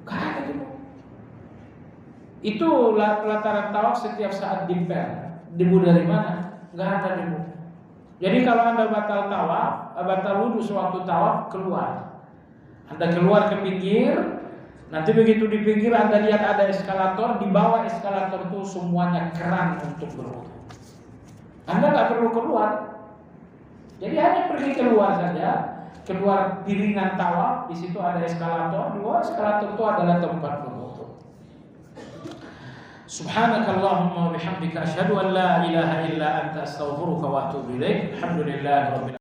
Nggak ada debu. Itu pelataran tawaf setiap saat dipel. Debu dari mana? Nggak ada debu. Jadi kalau Anda batal tawaf, batal wudu sewaktu tawaf, keluar. Anda keluar ke pinggir, nanti begitu di pinggir Anda lihat ada eskalator, di bawah eskalator itu semuanya keran untuk berwudu. Anda nggak perlu keluar, jadi hanya pergi keluar saja, keluar piringan tawaf, di situ ada eskalator, di bawah eskalator itu adalah tempat berwudu. Subhanakallahumma wa bihamdika asyhadu an la ilaha illa anta astaghfiruka wa atubu ilaik. Alhamdulillahirabbil